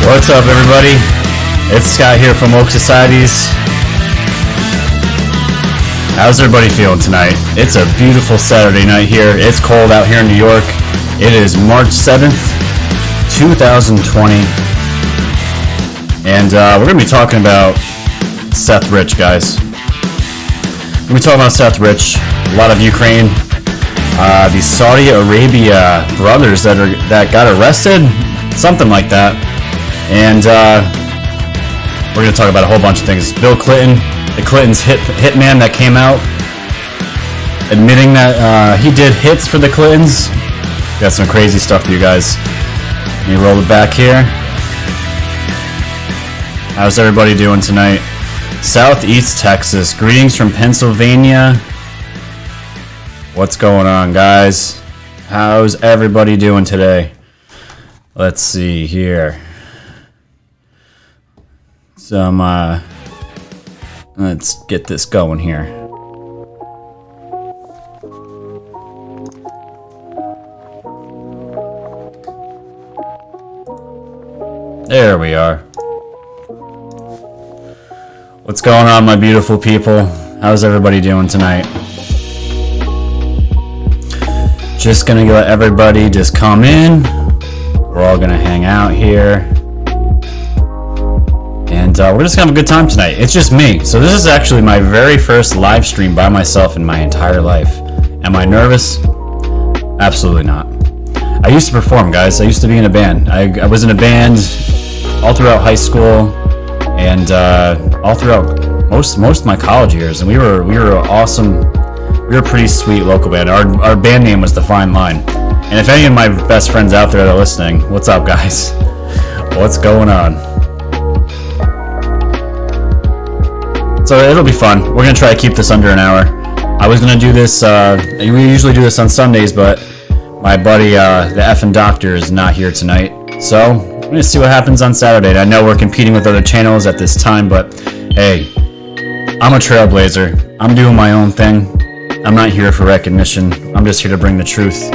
What's up, everybody? It's Scott here from Woke Societies. How's everybody feeling tonight? It's a beautiful Saturday night here. It's cold out here in New York. It is March 7th, 2020. And we're going to be talking about Seth Rich, guys. We're going to be talking about Seth Rich, a lot of Ukraine, the Saudi Arabia brothers that got arrested, something like that. And we're going to talk about a whole bunch of things. Bill Clinton, the Clintons hitman that came out admitting that he did hits for the Clintons. Got some crazy stuff for you guys. Let me roll it back here. How's everybody doing tonight? Southeast Texas. Greetings from Pennsylvania. What's going on, guys? How's everybody doing today? Let's see here. Let's get this going here. There we are. What's going on, my beautiful people? How's everybody doing tonight? Just gonna let everybody just come in. We're all gonna hang out here. And we're just gonna have a good time tonight. It's just me. So this is actually my very first live stream by myself in my entire life. Am I nervous? Absolutely not. I used to perform, guys. I used to be in a band. I was in a band all throughout high school and all throughout most of my college years. And we were awesome. We were a pretty sweet local band. Our band name was The Fine Line. And if any of my best friends out there are listening, what's up, guys? What's going on? So it'll be fun. We're going to try to keep this under an hour. I was going to do this, we usually do this on Sundays, but my buddy, the effing doctor, is not here tonight. So we're going to see what happens on Saturday. I know we're competing with other channels at this time, but hey, I'm a trailblazer. I'm doing my own thing. I'm not here for recognition. I'm just here to bring the truth,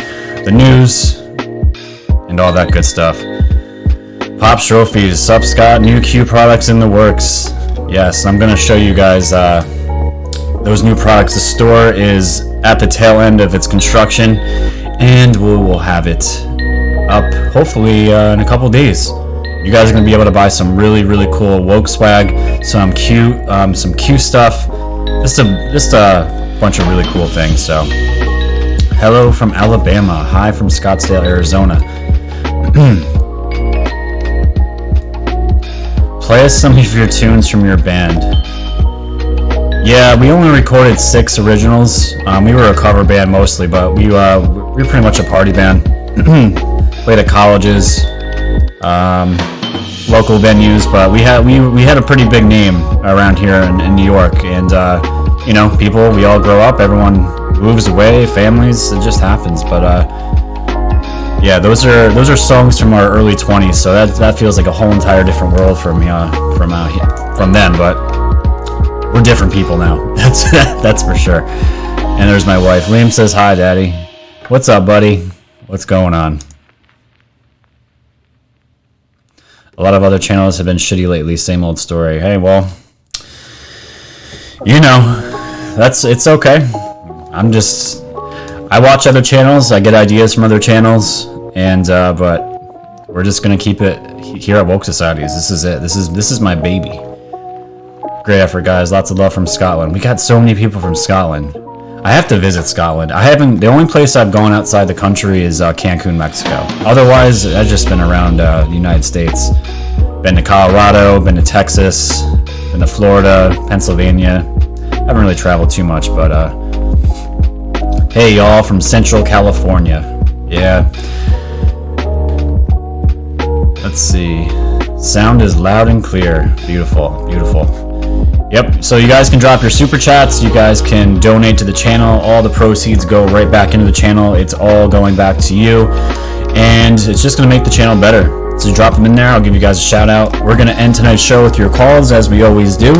the news, and all that good stuff. Pops Trophies, Sup Scott, new Q products in the works. Yes, I'm going to show you guys those new products. The store is at the tail end of its construction, and we will have it up hopefully in a couple days. You guys are going to be able to buy some really, really cool woke swag, some cute stuff, just a bunch of really cool things. So, hello from Alabama. Hi from Scottsdale, Arizona. Play us some of your tunes from your band. Yeah, we only recorded 6 originals. We were a cover band mostly, but we were pretty much a party band. Played at colleges, local venues, but we had a pretty big name around here in New York, and people, we all grow up, everyone moves away, families, it just happens. But yeah, those are songs from our early 20s, so that feels like a whole entire different world from then. But we're different people now. That's for sure. And there's my wife. Liam says hi, Daddy. What's up, buddy? What's going on? A lot of other channels have been shitty lately. Same old story. Hey, well, it's okay. I watch other channels. I get ideas from other channels, and but we're just gonna keep it here at Woke Societies. This is it. This is my baby. Great effort, guys. Lots of love from Scotland. We got so many people from Scotland. I have to visit Scotland. The only place I've gone outside the country is Cancun, Mexico. Otherwise, I've just been around the United States. Been to Colorado, been to Texas, been to Florida, Pennsylvania. Haven't really traveled too much, but hey, y'all from Central California. Yeah. Let's see. Sound is loud and clear. Beautiful, beautiful. Yep, so you guys can drop your super chats. You guys can donate to the channel. All the proceeds go right back into the channel. It's all going back to you. And it's just going to make the channel better. So drop them in there. I'll give you guys a shout out. We're going to end tonight's show with your calls, as we always do.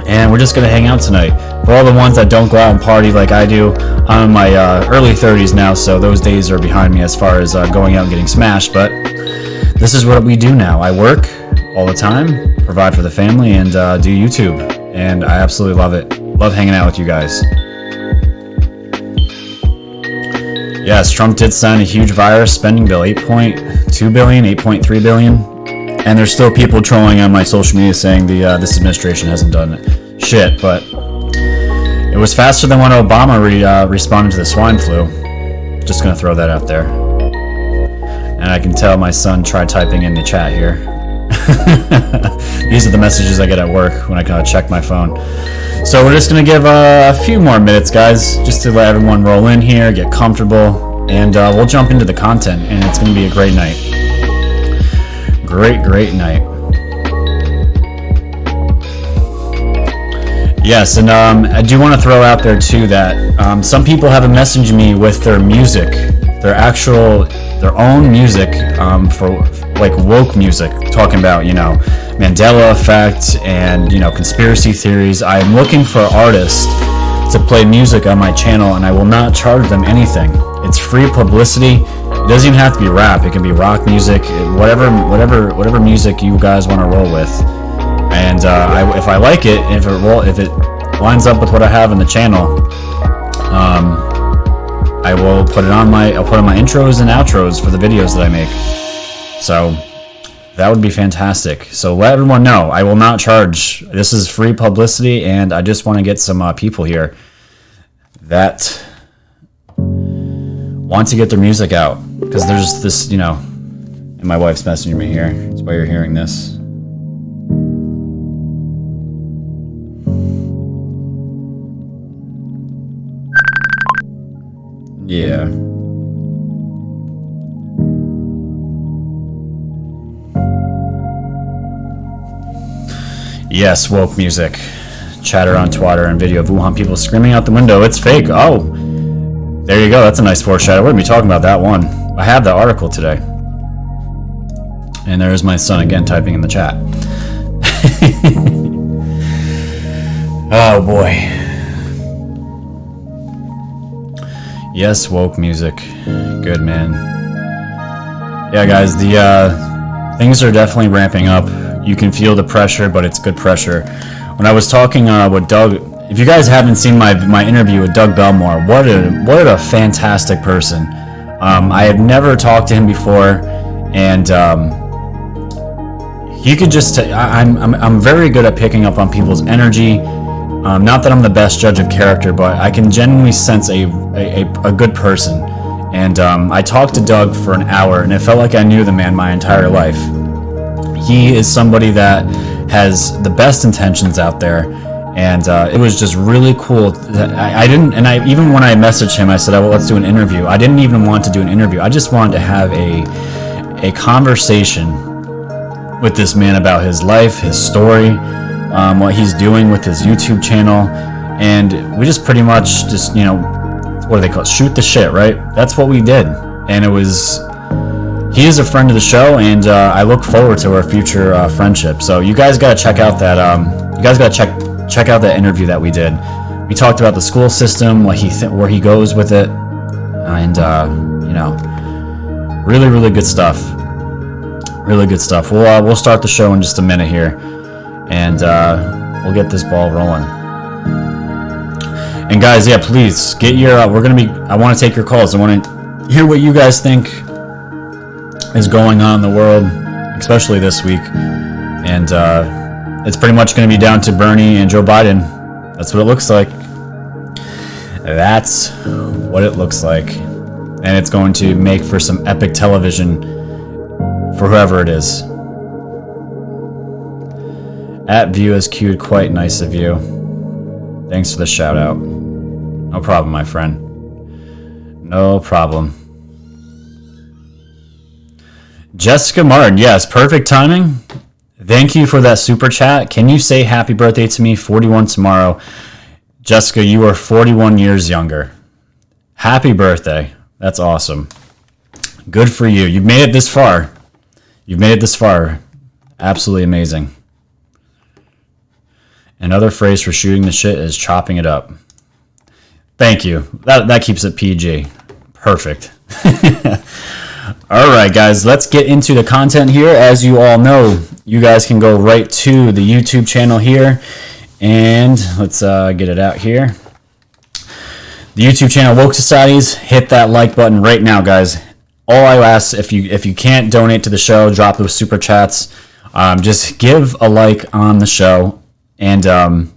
And we're just going to hang out tonight. For all the ones that don't go out and party like I do, I'm in my early 30s now, so those days are behind me as far as going out and getting smashed. But this is what we do now. I work all the time, provide for the family, and do YouTube. And I absolutely love it. Love hanging out with you guys. Yes, Trump did sign a huge virus spending bill, $8.2 billion, $8.3 billion. And there's still people trolling on my social media saying this administration hasn't done shit. But it was faster than when Obama responded to the swine flu. Just going to throw that out there. And I can tell my son tried typing in the chat here. These are the messages I get at work when I check my phone. So we're just going to give a few more minutes, guys, just to let everyone roll in here, get comfortable, and we'll jump into the content, and it's going to be a great night. Great night. Yes, and I do want to throw out there, too, that some people have been messaging me with their music, their own music for like woke music, talking about, Mandela effect and, conspiracy theories. I am looking for artists to play music on my channel, and I will not charge them anything. It's free publicity. It doesn't even have to be rap. It can be rock music, whatever music you guys want to roll with. And if I like it, if it lines up with what I have in the channel, I will put it on my intros and outros for the videos that I make. So that would be fantastic. So let everyone know, I will not charge. This is free publicity, and I just want to get some people here that want to get their music out. Because there's this, and my wife's messaging me here. That's why you're hearing this. Yeah. Yes, woke music. Chatter on Twitter and video of Wuhan people screaming out the window. It's fake. Oh, there you go. That's a nice foreshadow. We're going to be talking about that one. I have the article today. And there's my son again typing in the chat. Oh, boy. Yes, woke music. Good, man. Yeah, guys, the things are definitely ramping up. You can feel the pressure, but it's good pressure. When I was talking with Doug, if you guys haven't seen my interview with Doug Belmore, what a fantastic person. I have never talked to him before, and he could just. I'm very good at picking up on people's energy. Not that I'm the best judge of character, but I can genuinely sense a good person. And I talked to Doug for an hour, and it felt like I knew the man my entire life. He is somebody that has the best intentions out there, and it was just really cool. Even when I messaged him, I said, "Well, let's do an interview." I didn't even want to do an interview. I just wanted to have a conversation with this man about his life, his story, what he's doing with his YouTube channel, and we just pretty much just, what do they call it? Shoot the shit, right? That's what we did, and he is a friend of the show, and I look forward to our future friendship. So you guys got to check out that. You guys got to check out that interview that we did. We talked about the school system, where he goes with it, and really good stuff. Really good stuff. We'll start the show in just a minute here, and we'll get this ball rolling. And guys, yeah, please get your. I want to take your calls. I want to hear what you guys think is going on in the world, especially this week. And it's pretty much going to be down to Bernie and Joe Biden. That's what it looks like. That's what it looks like. And it's going to make for some epic television for whoever it is. At View is queued, quite nice of you. Thanks for the shout out. No problem, my friend. No problem. Jessica Martin, yes, perfect timing. Thank you for that super chat. Can you say happy birthday to me? 41 tomorrow. Jessica, you are 41 years younger. Happy birthday. That's awesome. Good for you. You've made it this far. Absolutely amazing. Another phrase for shooting the shit is chopping it up. Thank you. That keeps it PG. Perfect. All right, guys, let's get into the content here. As you all know, you guys can go right to the YouTube channel here, and let's get it out here. The YouTube channel Woke Societies. Hit that like button right now, guys. All I ask, if you can't donate to the show, drop those super chats. Just give a like on the show and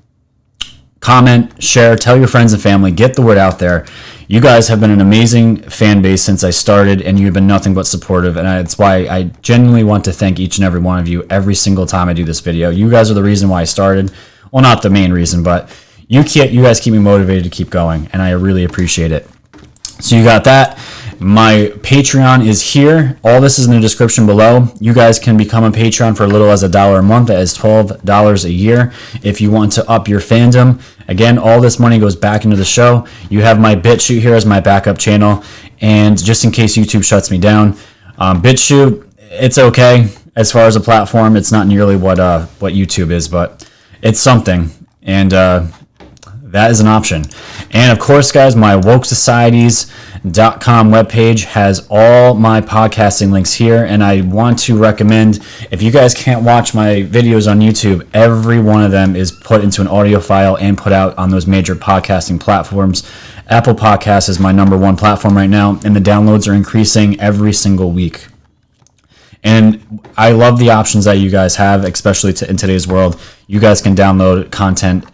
comment, share, tell your friends and family, get the word out there. You guys have been an amazing fan base since I started, and you've been nothing but supportive, and that's why I genuinely want to thank each and every one of you every single time I do this video. You guys are the reason why I started. Well, not the main reason, but you guys keep me motivated to keep going, and I really appreciate it. So you got that. My Patreon is here. All this is in the description below. You guys can become a Patreon for as little as $1 a month. That is $12 a year. If you want to up your fandom, again, all this money goes back into the show. You have my BitChute here as my backup channel, and just in case YouTube shuts me down, BitChute, it's okay as far as a platform. It's not nearly what YouTube is, but it's something, and that is an option. And of course, guys, my wokesocieties.com webpage has all my podcasting links here, and I want to recommend, if you guys can't watch my videos on YouTube, every one of them is put into an audio file and put out on those major podcasting platforms. Apple Podcasts is my #1 platform right now, and the downloads are increasing every single week. And I love the options that you guys have, especially in today's world. You guys can download content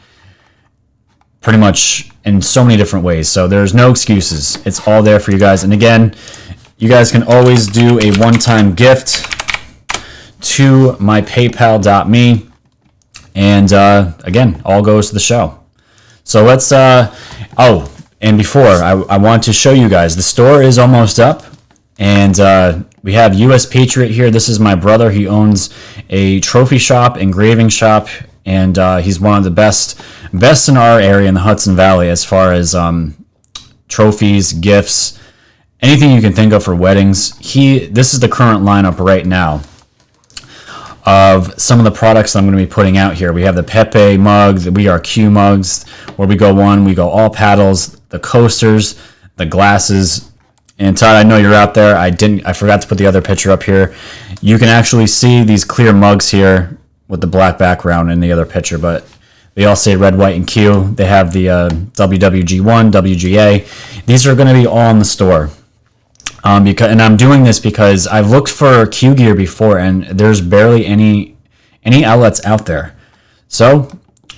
pretty much in so many different ways. So there's no excuses. It's all there for you guys. And again, you guys can always do a one-time gift to my paypal.me. And again, all goes to the show. So let's, and before, I want to show you guys, the store is almost up. And we have US Patriot here. This is my brother. He owns a trophy shop, engraving shop, and he's one of the best in our area in the Hudson Valley as far as trophies, gifts, anything you can think of for weddings. This is the current lineup right now of some of the products I'm going to be putting out here. We have the Pepe mug, the We Are Q mugs, where we go one, we go all paddles, the coasters, the glasses. And Todd, I know you're out there. I forgot to put the other picture up here. You can actually see these clear mugs here with the black background in the other picture, but they all say red, white, and Q. They have the WWG1, WGA. These are going to be all in the store. And I'm doing this because I've looked for Q gear before, and there's barely any outlets out there. So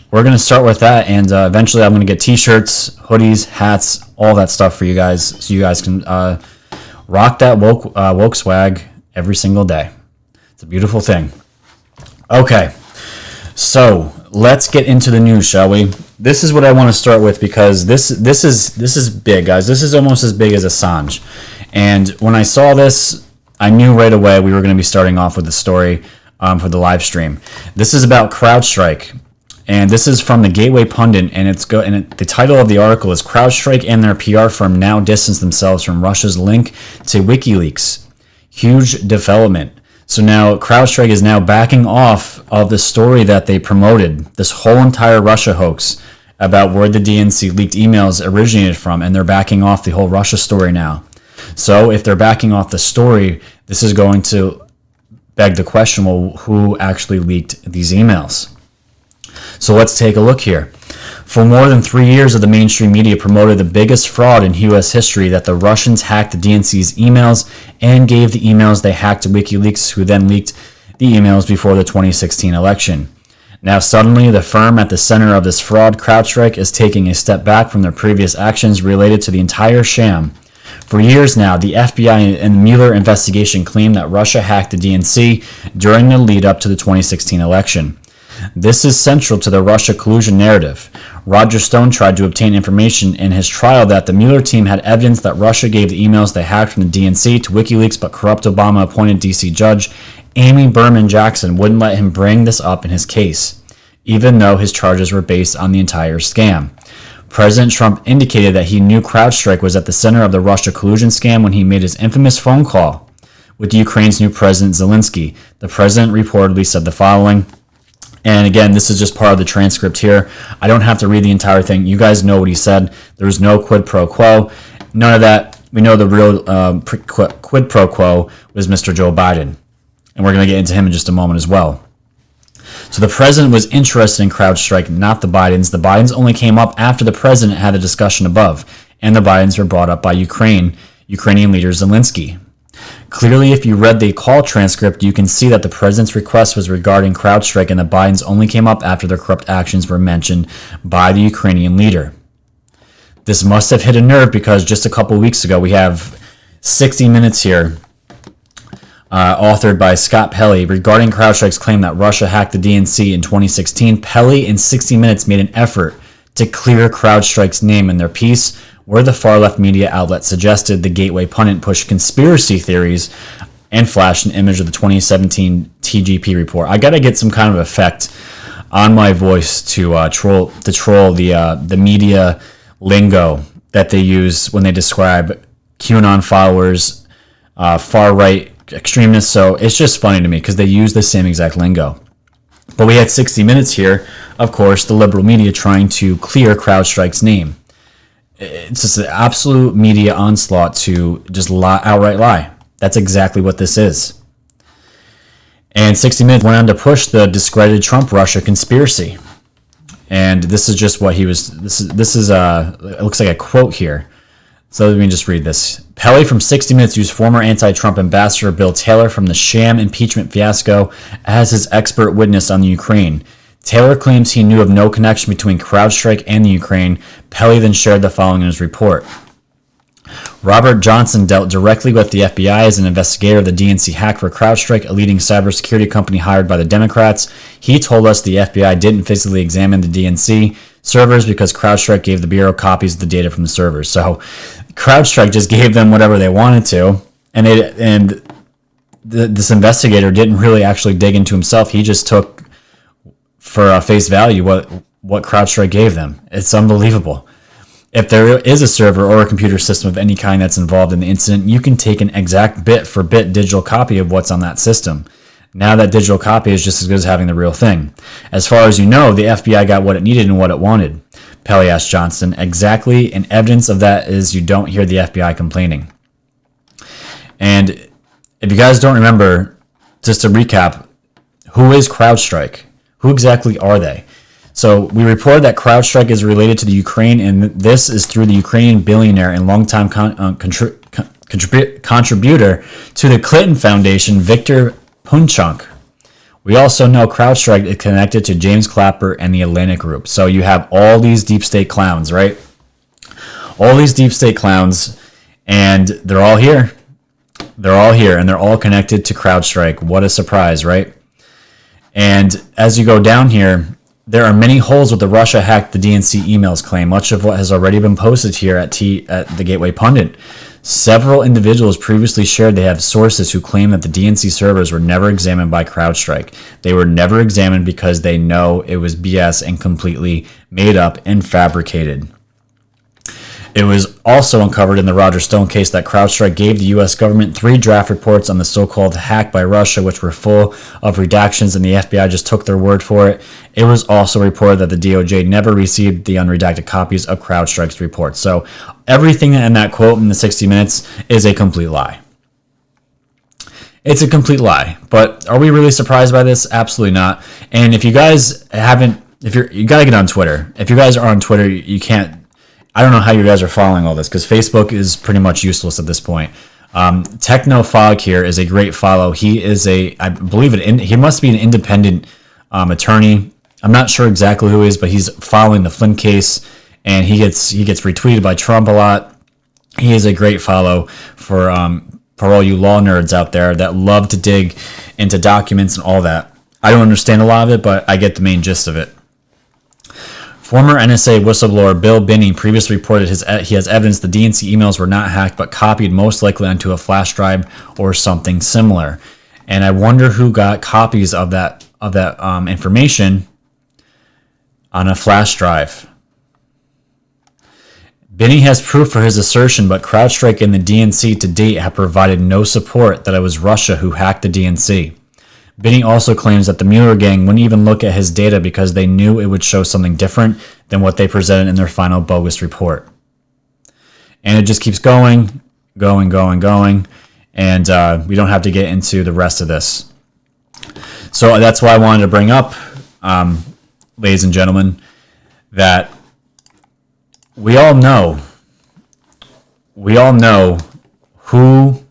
we're going to start with that, and eventually I'm going to get t-shirts, hoodies, hats, all that stuff for you guys, so you guys can rock that woke swag every single day. It's a beautiful thing. Okay, so let's get into the news, shall we? This is what I want to start with because this is big, guys. This is almost as big as Assange. And when I saw this, I knew right away we were going to be starting off with the story for the live stream. This is about CrowdStrike, and this is from the Gateway Pundit, and the title of the article is "CrowdStrike and their PR firm now distance themselves from Russia's link to WikiLeaks. Huge development." So now CrowdStrike is now backing off of the story that they promoted, this whole entire Russia hoax about where the DNC leaked emails originated from, and they're backing off the whole Russia story now. So if they're backing off the story, this is going to beg the question, well, who actually leaked these emails? So let's take a look here. For more than 3 years, the mainstream media promoted the biggest fraud in U.S. history, that the Russians hacked the DNC's emails and gave the emails they hacked to WikiLeaks, who then leaked the emails before the 2016 election. Now suddenly, the firm at the center of this fraud, CrowdStrike, is taking a step back from their previous actions related to the entire sham. For years now, the FBI and the Mueller investigation claimed that Russia hacked the DNC during the lead up to the 2016 election. This is central to the Russia collusion narrative. Roger Stone tried to obtain information in his trial that the Mueller team had evidence that Russia gave the emails they hacked from the DNC to WikiLeaks, but corrupt Obama-appointed D.C. Judge Amy Berman Jackson wouldn't let him bring this up in his case, even though his charges were based on the entire scam. President Trump indicated that he knew CrowdStrike was at the center of the Russia collusion scam when he made his infamous phone call with Ukraine's new President Zelensky. The president reportedly said the following. And again, this is just part of the transcript here. I don't have to read the entire thing. You guys know what he said. There was no quid pro quo. None of that. we know the real quid pro quo was Mr. Joe Biden. And we're going to get into him in just a moment as well. So the president was interested in CrowdStrike, not the Bidens. The Bidens only came up after the president had the discussion above, and the Bidens were brought up by Ukrainian leader Zelensky. Clearly, if you read the call transcript, you can see that the president's request was regarding CrowdStrike, and the Bidens only came up after their corrupt actions were mentioned by the Ukrainian leader. This must have hit a nerve because just a couple weeks ago, we have 60 Minutes here, authored by Scott Pelley, regarding CrowdStrike's claim that Russia hacked the DNC in 2016. Pelley in 60 Minutes made an effort to clear CrowdStrike's name in their piece, where the far-left media outlet suggested the Gateway pundit pushed conspiracy theories and flashed an image of the 2017 TGP report. I gotta get some kind of effect on my voice to troll the media lingo that they use when they describe QAnon followers, far-right extremists. So it's just funny to me because they use the same exact lingo. But we had 60 Minutes here, of course, the liberal media trying to clear CrowdStrike's name. It's just an absolute media onslaught to just outright lie. That's exactly what this is. And 60 Minutes went on to push the discredited Trump-Russia conspiracy. And this is just what he was, this is it looks like a quote here. So let me just read this. Pelley from 60 Minutes used former anti-Trump ambassador Bill Taylor from the sham impeachment fiasco as his expert witness on the Ukraine. Taylor claims he knew of no connection between CrowdStrike and the Ukraine. Pelley then shared the following in his report. Robert Johnson dealt directly with the FBI as an investigator of the DNC hack for CrowdStrike, a leading cybersecurity company hired by the Democrats. He told us the FBI didn't physically examine the DNC servers because CrowdStrike gave the Bureau copies of the data from the servers. So CrowdStrike just gave them whatever they wanted to, and this investigator didn't really actually dig into himself. He just took for face value what CrowdStrike gave them. It's unbelievable. If there is a server or a computer system of any kind that's involved in the incident, you can take an exact bit-for-bit digital copy of what's on that system. Now that digital copy is just as good as having the real thing. As far as you know, the FBI got what it needed and what it wanted. Pelley asked Johnson. Exactly, and evidence of that is you don't hear the FBI complaining. And if you guys don't remember, just to recap, who is CrowdStrike? Who exactly are they? So we reported that CrowdStrike is related to the Ukraine, and this is through the Ukrainian billionaire and longtime contributor to the Clinton Foundation, Victor Punchuk. We also know CrowdStrike is connected to James Clapper and the Atlantic Group. So you have all these deep state clowns, right? All these deep state clowns, and they're all here. They're all here, and they're all connected to CrowdStrike. What a surprise, right? And as you go down here, there are many holes with the Russia hacked the DNC emails claim, much of what has already been posted here at the Gateway Pundit. Several individuals previously shared they have sources who claim that the DNC servers were never examined by CrowdStrike. They were never examined because they know it was BS and completely made up and fabricated. It was also uncovered in the Roger Stone case that CrowdStrike gave the U.S. government 3 draft reports on the so-called hack by Russia, which were full of redactions, and the FBI just took their word for it. It was also reported that the DOJ never received the unredacted copies of CrowdStrike's reports. So everything in that quote in the 60 Minutes is a complete lie. It's a complete lie. But are we really surprised by this? Absolutely not. And if you guys haven't, you got to get on Twitter. If you guys are on Twitter, you can't, I don't know how you guys are following all this because Facebook is pretty much useless at this point. Techno Fog here is a great follow. He is I believe he must be an independent attorney. I'm not sure exactly who he is, but he's following the Flynn case, and he gets retweeted by Trump a lot. He is a great follow for all you law nerds out there that love to dig into documents and all that. I don't understand a lot of it, but I get the main gist of it. Former NSA whistleblower Bill Binney previously reported he has evidence the DNC emails were not hacked but copied most likely onto a flash drive or something similar. And I wonder who got copies of that information on a flash drive. Binney has proof for his assertion, but CrowdStrike and the DNC to date have provided no support that it was Russia who hacked the DNC. Binney also claims that the Mueller gang wouldn't even look at his data because they knew it would show something different than what they presented in their final bogus report. And it just keeps going. going, and we don't have to get into the rest of this. So that's why I wanted to bring up, ladies and gentlemen, that we all know who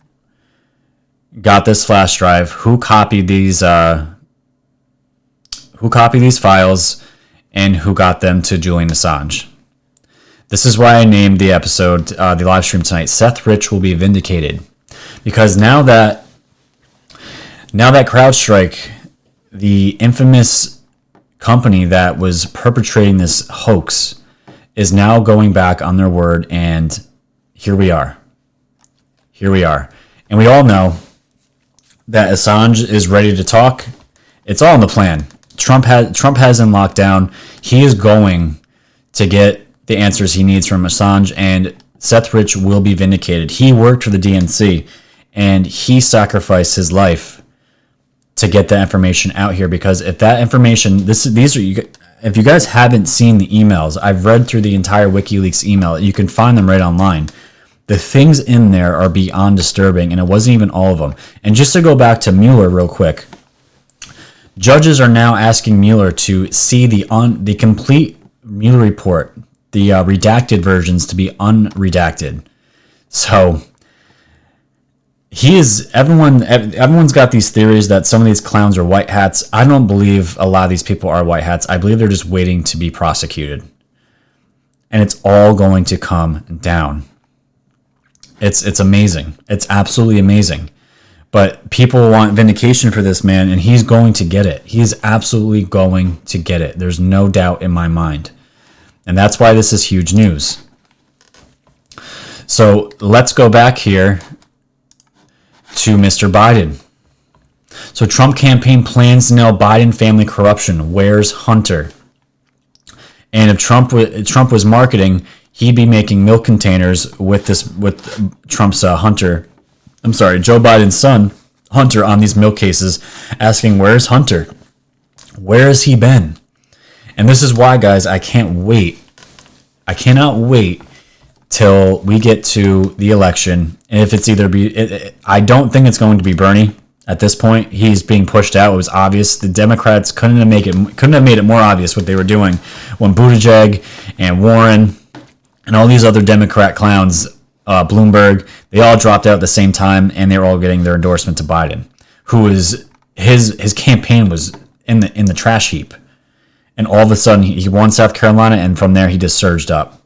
got this flash drive, who copied these files, and who got them to Julian Assange. This is why I named the episode, the live stream tonight, Seth Rich will be vindicated. Because now that CrowdStrike, the infamous company that was perpetrating this hoax, is now going back on their word, and here we are. And we all know that Assange is ready to talk. It's all in the plan. Trump has him locked down. He is going to get the answers he needs from Assange, and Seth Rich will be vindicated. He worked for the DNC, and he sacrificed his life to get that information out here, because if that information, if you guys haven't seen the emails, I've read through the entire WikiLeaks email. You can find them right online. The things in there are beyond disturbing, and it wasn't even all of them. And just to go back to Mueller real quick, judges are now asking Mueller to see the complete Mueller report, the redacted versions to be unredacted. So everyone's got these theories that some of these clowns are white hats. I don't believe a lot of these people are white hats. I believe they're just waiting to be prosecuted. And it's all going to come down. It's amazing. It's absolutely amazing. But people want vindication for this man, and he's going to get it. He's absolutely going to get it. There's no doubt in my mind. And that's why this is huge news. So let's go back here to Mr. Biden. So Trump campaign plans to nail Biden family corruption. Where's Hunter? And if Trump was marketing, he'd be making milk containers with Trump's Joe Biden's son, Hunter, on these milk cases, asking, where's Hunter? Where has he been? And this is why, guys, I cannot wait till we get to the election. And if it's I don't think it's going to be Bernie at this point. He's being pushed out. It was obvious. The Democrats couldn't have made it more obvious what they were doing when Buttigieg and Warren and all these other Democrat clowns, Bloomberg, they all dropped out at the same time, and they were all getting their endorsement to Biden, who was his campaign was in the trash heap. And all of a sudden, he won South Carolina, and from there, he just surged up.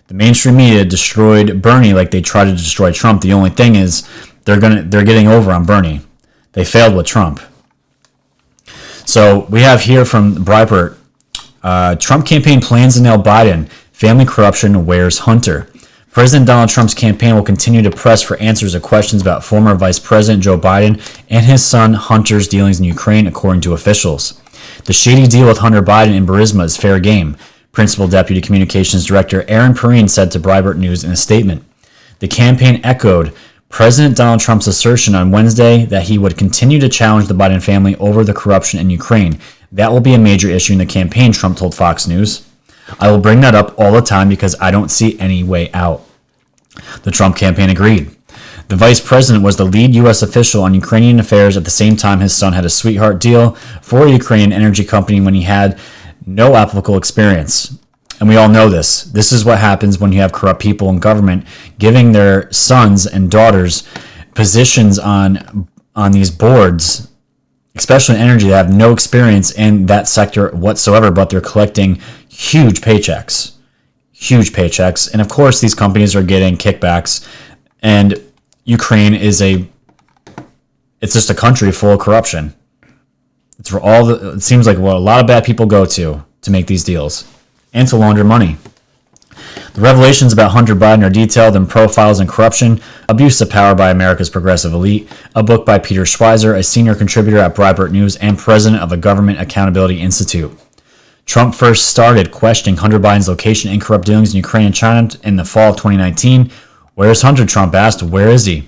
The mainstream media destroyed Bernie like they tried to destroy Trump. The only thing is, they're getting over on Bernie. They failed with Trump. So we have here from Breitbart, Trump campaign plans to nail Biden. Family corruption, where's Hunter? President Donald Trump's campaign will continue to press for answers to questions about former Vice President Joe Biden and his son Hunter's dealings in Ukraine, according to officials. The shady deal with Hunter Biden in Burisma is fair game, Principal Deputy Communications Director Aaron Perrine said to Breitbart News in a statement. The campaign echoed President Donald Trump's assertion on Wednesday that he would continue to challenge the Biden family over the corruption in Ukraine. That will be a major issue in the campaign, Trump told Fox News. I will bring that up all the time because I don't see any way out. The Trump campaign agreed. The vice president was the lead U.S. official on Ukrainian affairs at the same time his son had a sweetheart deal for a Ukrainian energy company when he had no applicable experience. And we all know this. This is what happens when you have corrupt people in government giving their sons and daughters positions on these boards, especially in energy, that have no experience in that sector whatsoever, but they're collecting huge paychecks. And of course, these companies are getting kickbacks, and Ukraine it's just a country full of corruption. It's where it seems like what a lot of bad people go to make these deals and to launder money. The revelations about Hunter Biden are detailed in Profiles in Corruption, Abuse of Power by America's Progressive Elite, a book by Peter Schweizer, a senior contributor at Breitbart News and president of the Government Accountability Institute. Trump first started questioning Hunter Biden's location and corrupt dealings in Ukraine and China in the fall of 2019. Where's Hunter? Trump asked. Where is he?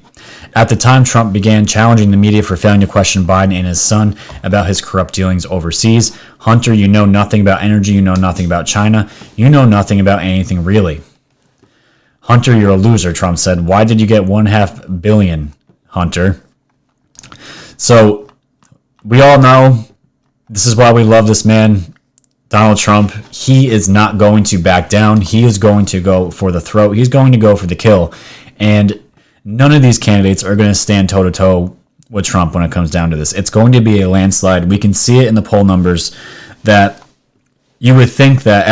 At the time, Trump began challenging the media for failing to question Biden and his son about his corrupt dealings overseas. Hunter, you know nothing about energy. You know nothing about China. You know nothing about anything, really. Hunter, you're a loser, Trump said. Why did you get $1.5 billion, Hunter? So we all know this is why we love this man, Donald Trump. He is not going to back down. He is going to go for the throat. He's going to go for the kill. And none of these candidates are going to stand toe-to-toe with Trump when it comes down to this. It's going to be a landslide. We can see it in the poll numbers that you would think that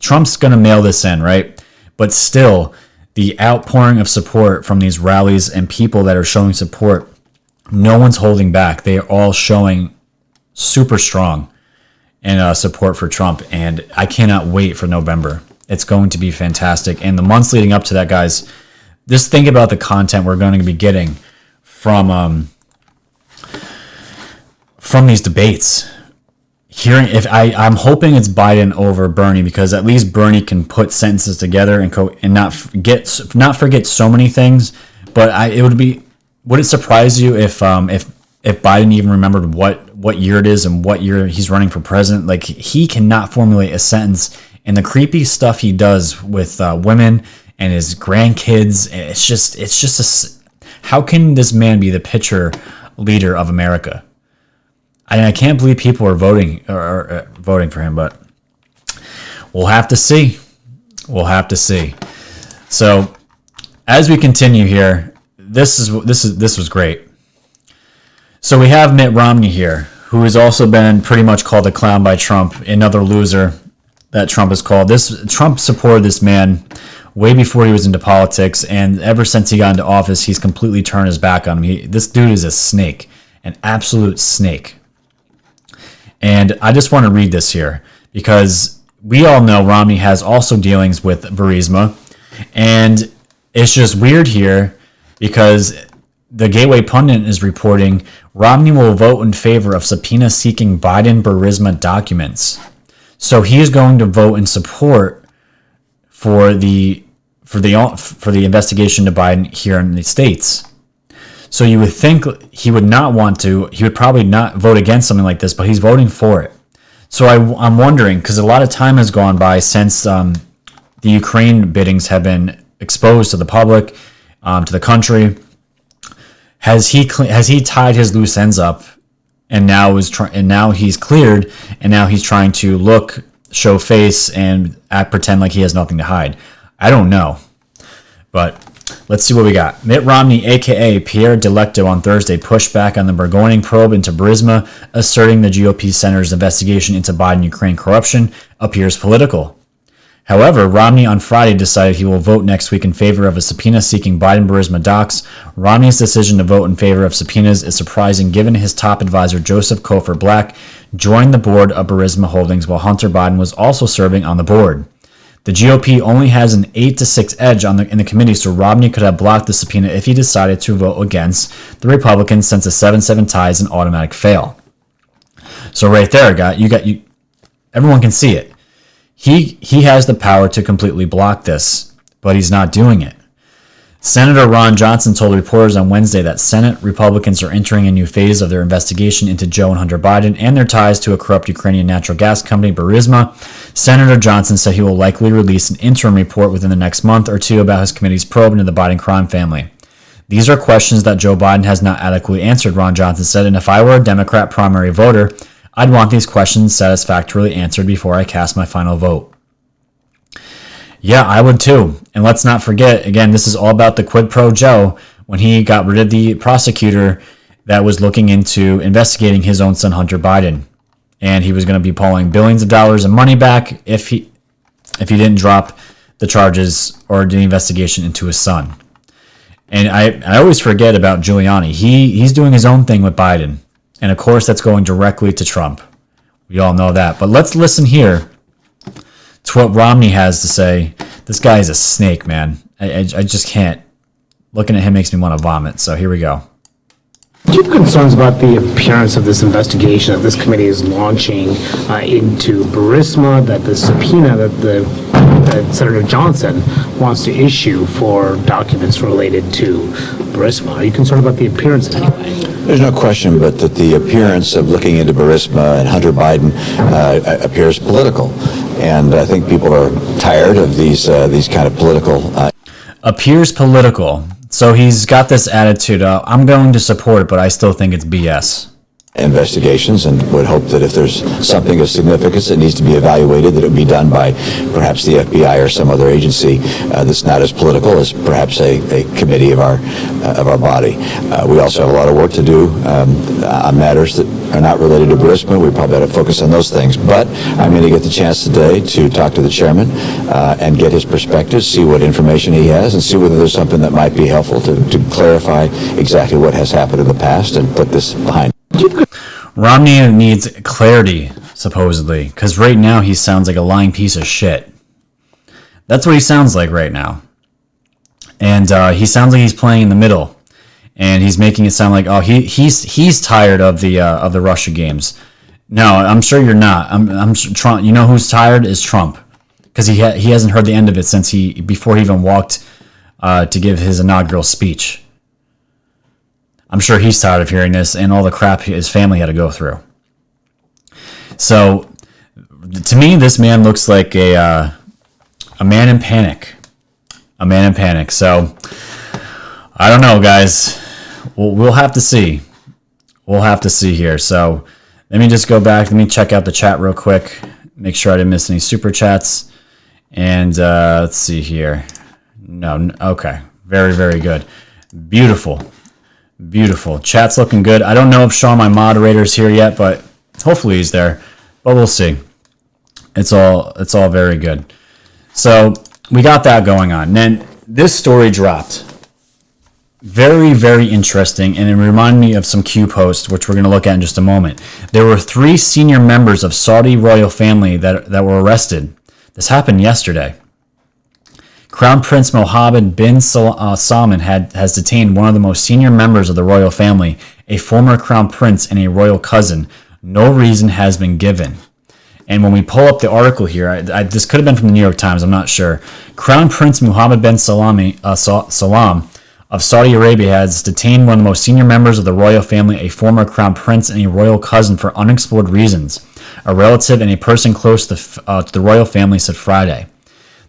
Trump's going to mail this in, right? But still, the outpouring of support from these rallies and people that are showing support, no one's holding back. They are all showing super strong and support for Trump. And I cannot wait for November. It's going to be fantastic. And the months leading up to that, guys, just think about the content we're going to be getting from these debates. I'm hoping it's Biden over Bernie, because at least Bernie can put sentences together and not forget so many things. But would it surprise you if Biden even remembered what year it is and what year he's running for president? Like, he cannot formulate a sentence, and the creepy stuff he does with women and his grandkids, how can this man be the picture leader of America? I can't believe people are voting for him, but we'll have to see. So as we continue here, this was great. So we have Mitt Romney here, who has also been pretty much called a clown by Trump, another loser that Trump has called. Trump supported this man way before he was into politics, and ever since he got into office, he's completely turned his back on him. This dude is a snake, an absolute snake. And I just want to read this here, because we all know Romney has also dealings with Burisma, and it's just weird here because the Gateway Pundit is reporting Romney will vote in favor of subpoena seeking Biden Burisma documents. So he is going to vote in support for the investigation to Biden here in the States. So you would think he would probably not vote against something like this, but he's voting for it. So I'm wondering, because a lot of time has gone by since the Ukraine biddings have been exposed to the public, to the country. Has he tied his loose ends up, and now he's cleared, and now he's trying to show face, and pretend like he has nothing to hide? I don't know, but let's see what we got. Mitt Romney, a.k.a. Pierre Delecto, on Thursday pushed back on the burgeoning probe into Burisma, asserting the GOP senator's investigation into Biden-Ukraine corruption appears political. However, Romney on Friday decided he will vote next week in favor of a subpoena seeking Biden-Burisma docs. Romney's decision to vote in favor of subpoenas is surprising given his top advisor Joseph Cofer Black joined the board of Burisma Holdings while Hunter Biden was also serving on the board. The GOP only has an 8-6 edge in the committee, so Romney could have blocked the subpoena if he decided to vote against the Republicans, since a 7-7 tie is an automatic fail. So right there, everyone can see it. He has the power to completely block this, but he's not doing it. Senator Ron Johnson told reporters on Wednesday that Senate Republicans are entering a new phase of their investigation into Joe and Hunter Biden and their ties to a corrupt Ukrainian natural gas company, Burisma. Senator Johnson said he will likely release an interim report within the next month or two about his committee's probe into the Biden crime family. These are questions that Joe Biden has not adequately answered, Ron Johnson said, and if I were a Democrat primary voter, I'd want these questions satisfactorily answered before I cast my final vote. Yeah, I would too. And let's not forget, again, this is all about the quid pro Joe when he got rid of the prosecutor that was looking into investigating his own son, Hunter Biden. And he was going to be pulling billions of dollars of money back if he didn't drop the charges or the investigation into his son. And I always forget about Giuliani. He's doing his own thing with Biden. And of course, that's going directly to Trump. We all know that. But let's listen here to what Romney has to say. This guy is a snake, man. I just can't. Looking at him makes me want to vomit. So here we go. Do you have concerns about the appearance of this investigation that this committee is launching into Burisma, that the subpoena that Senator Johnson wants to issue for documents related to Burisma? Are you concerned about the appearance in any way? There's no question but that the appearance of looking into Burisma and Hunter Biden appears political. and I think people are tired of these kind of political. Appears political. So he's got this attitude of, I'm going to support it, but I still think it's BS. Investigations, and would hope that if there's something of significance that needs to be evaluated, that it would be done by perhaps the FBI or some other agency that's not as political as perhaps a committee of our body. We also have a lot of work to do on matters that are not related to Burisma. We probably ought to focus on those things. But I'm going to get the chance today to talk to the chairman and get his perspective, see what information he has, and see whether there's something that might be helpful to clarify exactly what has happened in the past and put this behind. Romney needs clarity, supposedly, because right now he sounds like a lying piece of shit. That's what he sounds like right now. And he sounds like he's playing in the middle. And he's making it sound like, oh, he's tired of the Russia games. No, I'm sure you're not. I'm Trump. You know who's tired is Trump, because he hasn't heard the end of it since before he even walked to give his inaugural speech. I'm sure he's tired of hearing this and all the crap his family had to go through. So, to me, this man looks like a man in panic. A man in panic. So, I don't know, guys. We'll have to see. We'll have to see here. So, let me just go back. Let me check out the chat real quick. Make sure I didn't miss any super chats. And let's see here. No, okay. Very, very good. Beautiful. Beautiful. Chat's looking good. I don't know if Sean, my moderator, is here yet, but hopefully he's there. But we'll see. It's all very good. So we got that going on. And then this story dropped. Very, very interesting, and it reminded me of some Q posts, which we're going to look at in just a moment. There were 3 senior members of Saudi royal family that were arrested. This happened yesterday. Crown Prince Mohammed bin Salman has detained one of the most senior members of the royal family, a former crown prince and a royal cousin. No reason has been given. And when we pull up the article here, this could have been from the New York Times, I'm not sure. Crown Prince Mohammed bin Salam of Saudi Arabia has detained one of the most senior members of the royal family, a former crown prince and a royal cousin, for unexplored reasons. A relative and a person close to the royal family said Friday.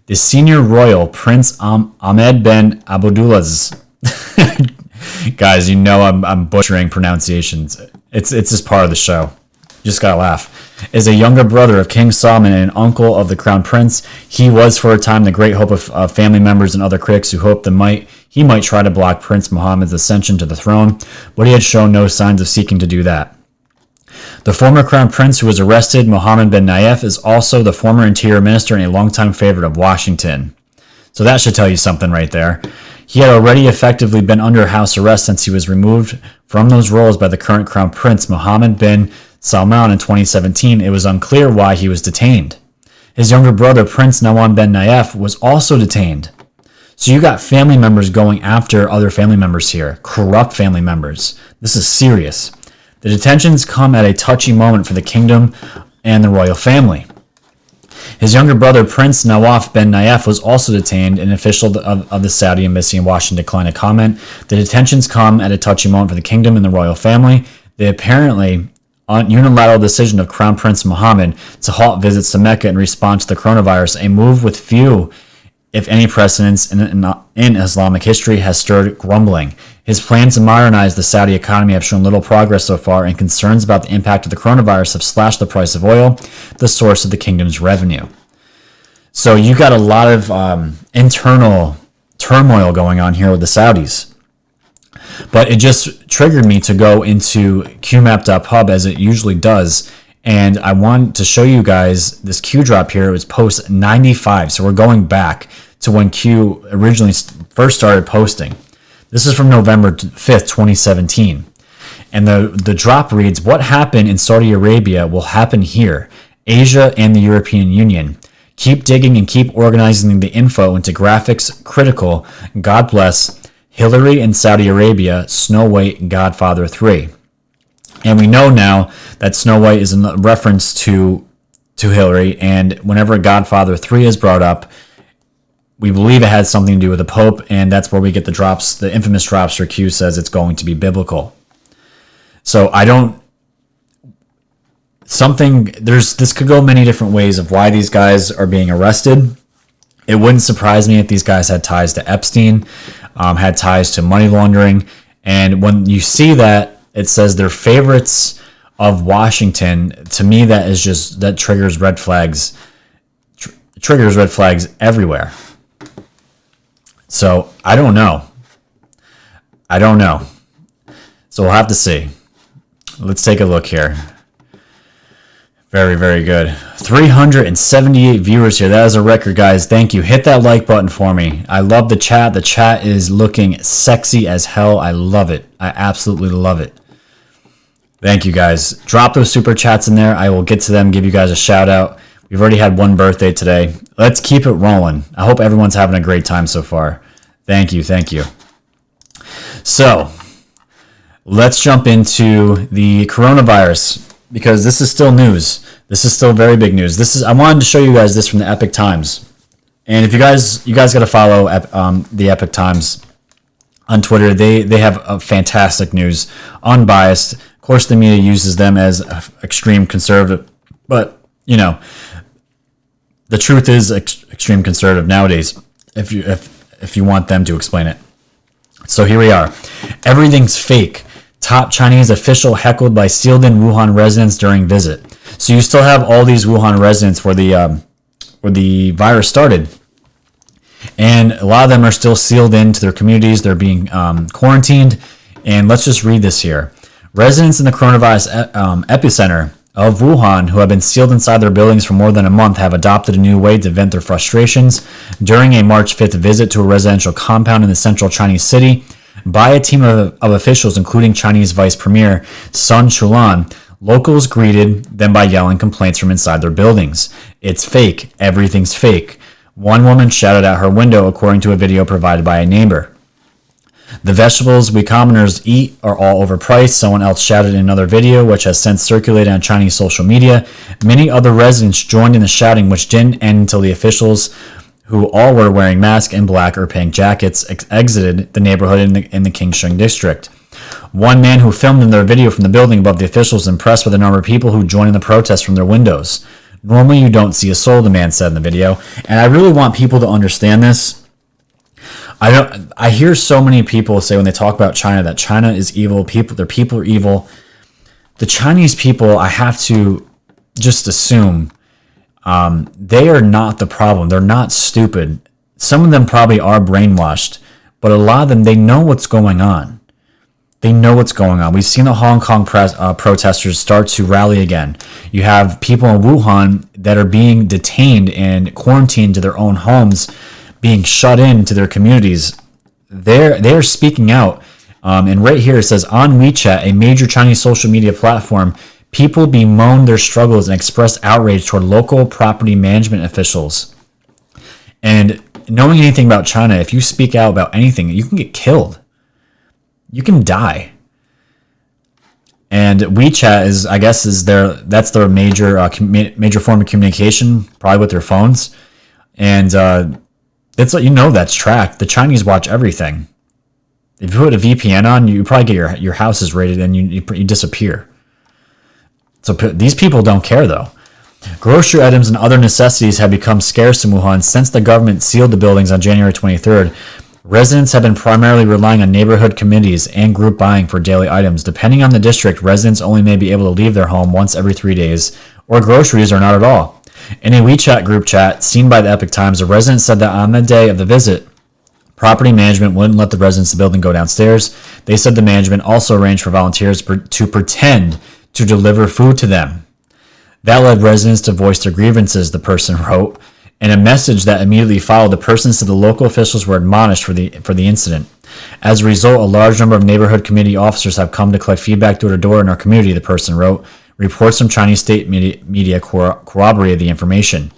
The senior royal, Prince Ahmed bin Abdulaziz, guys, you know I'm butchering pronunciations. It's just part of the show. You just gotta laugh. Is a younger brother of King Salman and an uncle of the crown prince. He was for a time the great hope of family members and other critics who hoped he might try to block Prince Mohammed's ascension to the throne, but he had shown no signs of seeking to do that. The former crown prince who was arrested, Mohammed bin Nayef, is also the former interior minister and a longtime favorite of Washington. So that should tell you something right there. He had already effectively been under house arrest since he was removed from those roles by the current crown prince, Mohammed bin Salman, in 2017. It was unclear why he was detained. His younger brother, Prince Nawam bin Nayef, was also detained. So you got family members going after other family members here, corrupt family members. This is serious. The detentions come at a touchy moment for the kingdom and the royal family. His younger brother, Prince Nawaf bin Nayef, was also detained. An official of the Saudi embassy in Washington declined to comment. The detentions come at a touchy moment for the kingdom and the royal family. The apparently unilateral decision of Crown Prince Mohammed to halt visits to Mecca in response to the coronavirus, a move with few, if any, precedents in Islamic history, has stirred grumbling. His plans to modernize the Saudi economy have shown little progress so far, and concerns about the impact of the coronavirus have slashed the price of oil, the source of the kingdom's revenue. So you got a lot of internal turmoil going on here with the Saudis. But it just triggered me to go into qmap.pub, as it usually does, and I want to show you guys this Q drop here. It was post 95, so we're going back to when Q originally first started posting. This is from November 5th, 2017. And the drop reads, "What happened in Saudi Arabia will happen here, Asia and the European Union. Keep digging and keep organizing the info into graphics critical. God bless. Hillary in Saudi Arabia, Snow White, Godfather 3. And we know now that Snow White is a reference to Hillary, and whenever Godfather 3 is brought up, we believe it had something to do with the Pope, and that's where we get the drops, the infamous drops where Q says it's going to be biblical. So I don't... this could go many different ways of why these guys are being arrested. It wouldn't surprise me if these guys had ties to Epstein, had ties to money laundering. And when you see that, it says they're favorites of Washington. To me, that triggers red flags. Triggers red flags everywhere. So I don't know. So we'll have to see. Let's take a look here. Very, very good. 378 viewers here. That is a record, guys. Thank you. Hit that like button for me. I love the chat. The chat is looking sexy as hell. I love it. I absolutely love it. Thank you, guys. Drop those super chats in there. I will get to them, give you guys a shout out. We've already had one birthday today. Let's keep it rolling. I hope everyone's having a great time so far. Thank you. So, let's jump into the coronavirus, because this is still news. This is still very big news. I wanted to show you guys this from the Epic Times. And if you guys got to follow the Epic Times on Twitter. They have a fantastic news, unbiased. Of course, the media uses them as extreme conservative, but the truth is extreme conservative nowadays. If you want them to explain it. So here we are. Everything's fake. Top Chinese official heckled by sealed-in Wuhan residents during visit. So you still have all these Wuhan residents where the virus started, and a lot of them are still sealed into their communities. They're being quarantined. And let's just read this here. Residents in the coronavirus epicenter of Wuhan who have been sealed inside their buildings for more than a month have adopted a new way to vent their frustrations during a March 5th visit to a residential compound in the central Chinese city by a team of officials, including Chinese Vice Premier Sun Chulan. Locals greeted them by yelling complaints from inside their buildings. It's fake. Everything's fake. One woman shouted out her window, according to a video provided by a neighbor. The vegetables we commoners eat are all overpriced, someone else shouted in another video, which has since circulated on Chinese social media. Many other residents joined in the shouting, which didn't end until the officials, who all were wearing masks and black or pink jackets, exited the neighborhood in the Qingsheng district. One man who filmed in their video from the building above the officials was impressed with the number of people who joined in the protest from their windows. Normally you don't see a soul, the man said in the video. And I really want people to understand this. I hear so many people say when they talk about China that China is evil, their people are evil. The Chinese people, I have to just assume, they are not the problem. They're not stupid. Some of them probably are brainwashed, but a lot of them, they know what's going on. They know what's going on. We've seen the Hong Kong protesters start to rally again. You have people in Wuhan that are being detained and quarantined to their own homes, being shut into their communities. They're speaking out. And right here it says, on WeChat, a major Chinese social media platform, people bemoan their struggles and express outrage toward local property management officials. And knowing anything about China, if you speak out about anything, you can get killed. You can die. And WeChat that's their major form of communication, probably with their phones. And it's that's tracked. The Chinese watch everything. If you put a VPN on, you probably get your houses raided and you disappear. So these people don't care though. Grocery items and other necessities have become scarce in Wuhan since the government sealed the buildings on January 23rd. Residents have been primarily relying on neighborhood committees and group buying for daily items. Depending on the district, residents only may be able to leave their home once every 3 days, or groceries or not at all. In a WeChat group chat seen by the Epic Times, a resident said that on the day of the visit, property management wouldn't let the residents of the building go downstairs. They said the management also arranged for volunteers to pretend to deliver food to them. That led residents to voice their grievances, the person wrote. In a message that immediately followed, the person said the local officials were admonished for the incident. As a result, a large number of neighborhood committee officers have come to collect feedback door to door in our community, the person wrote. Reports from Chinese state media corroborated the information.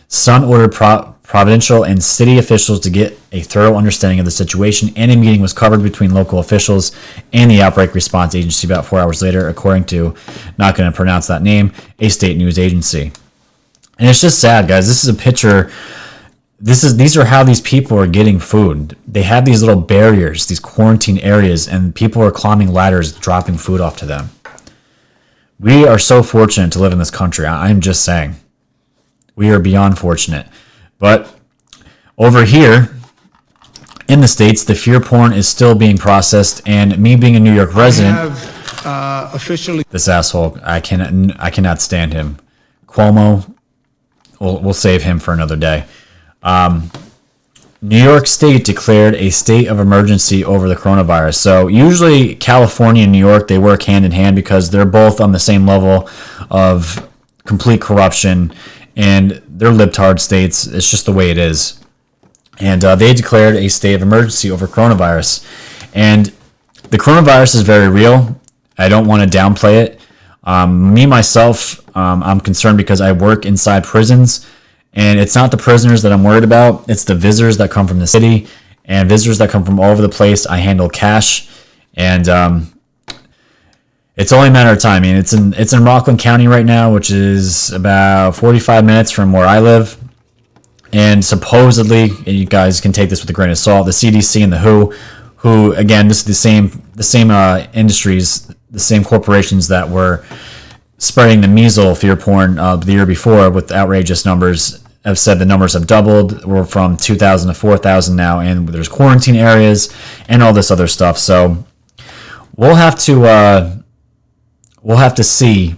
Sun ordered provincial and city officials to get a thorough understanding of the situation, and a meeting was covered between local officials and the Outbreak Response Agency about 4 hours later, according to, not going to pronounce that name, a state news agency. And it's just sad, guys. This is a picture. These are how these people are getting food. They have these little barriers, these quarantine areas, and people are climbing ladders, dropping food off to them. We are so fortunate to live in this country. I'm just saying. We are beyond fortunate. But over here in the States, the fear porn is still being processed, and me being a New York resident, this asshole, I cannot stand him. Cuomo, we'll save him for another day. New York State declared a state of emergency over the coronavirus. So usually California and New York, they work hand in hand because they're both on the same level of complete corruption, and they're libtard states. It's just the way it is. And they declared a state of emergency over coronavirus. And the coronavirus is very real. I don't want to downplay it. Myself, I'm concerned because I work inside prisons. And it's not the prisoners that I'm worried about. It's the visitors that come from the city and visitors that come from all over the place. I handle cash. And it's only a matter of time. I mean, it's in Rockland County right now, which is about 45 minutes from where I live. And supposedly, and you guys can take this with a grain of salt, the CDC and the who again, this is the same industries, the same corporations that were spreading the measles fear porn the year before with outrageous numbers, have said the numbers have doubled. We're from 2,000 to 4,000 now, and there's quarantine areas and all this other stuff. So we'll have to see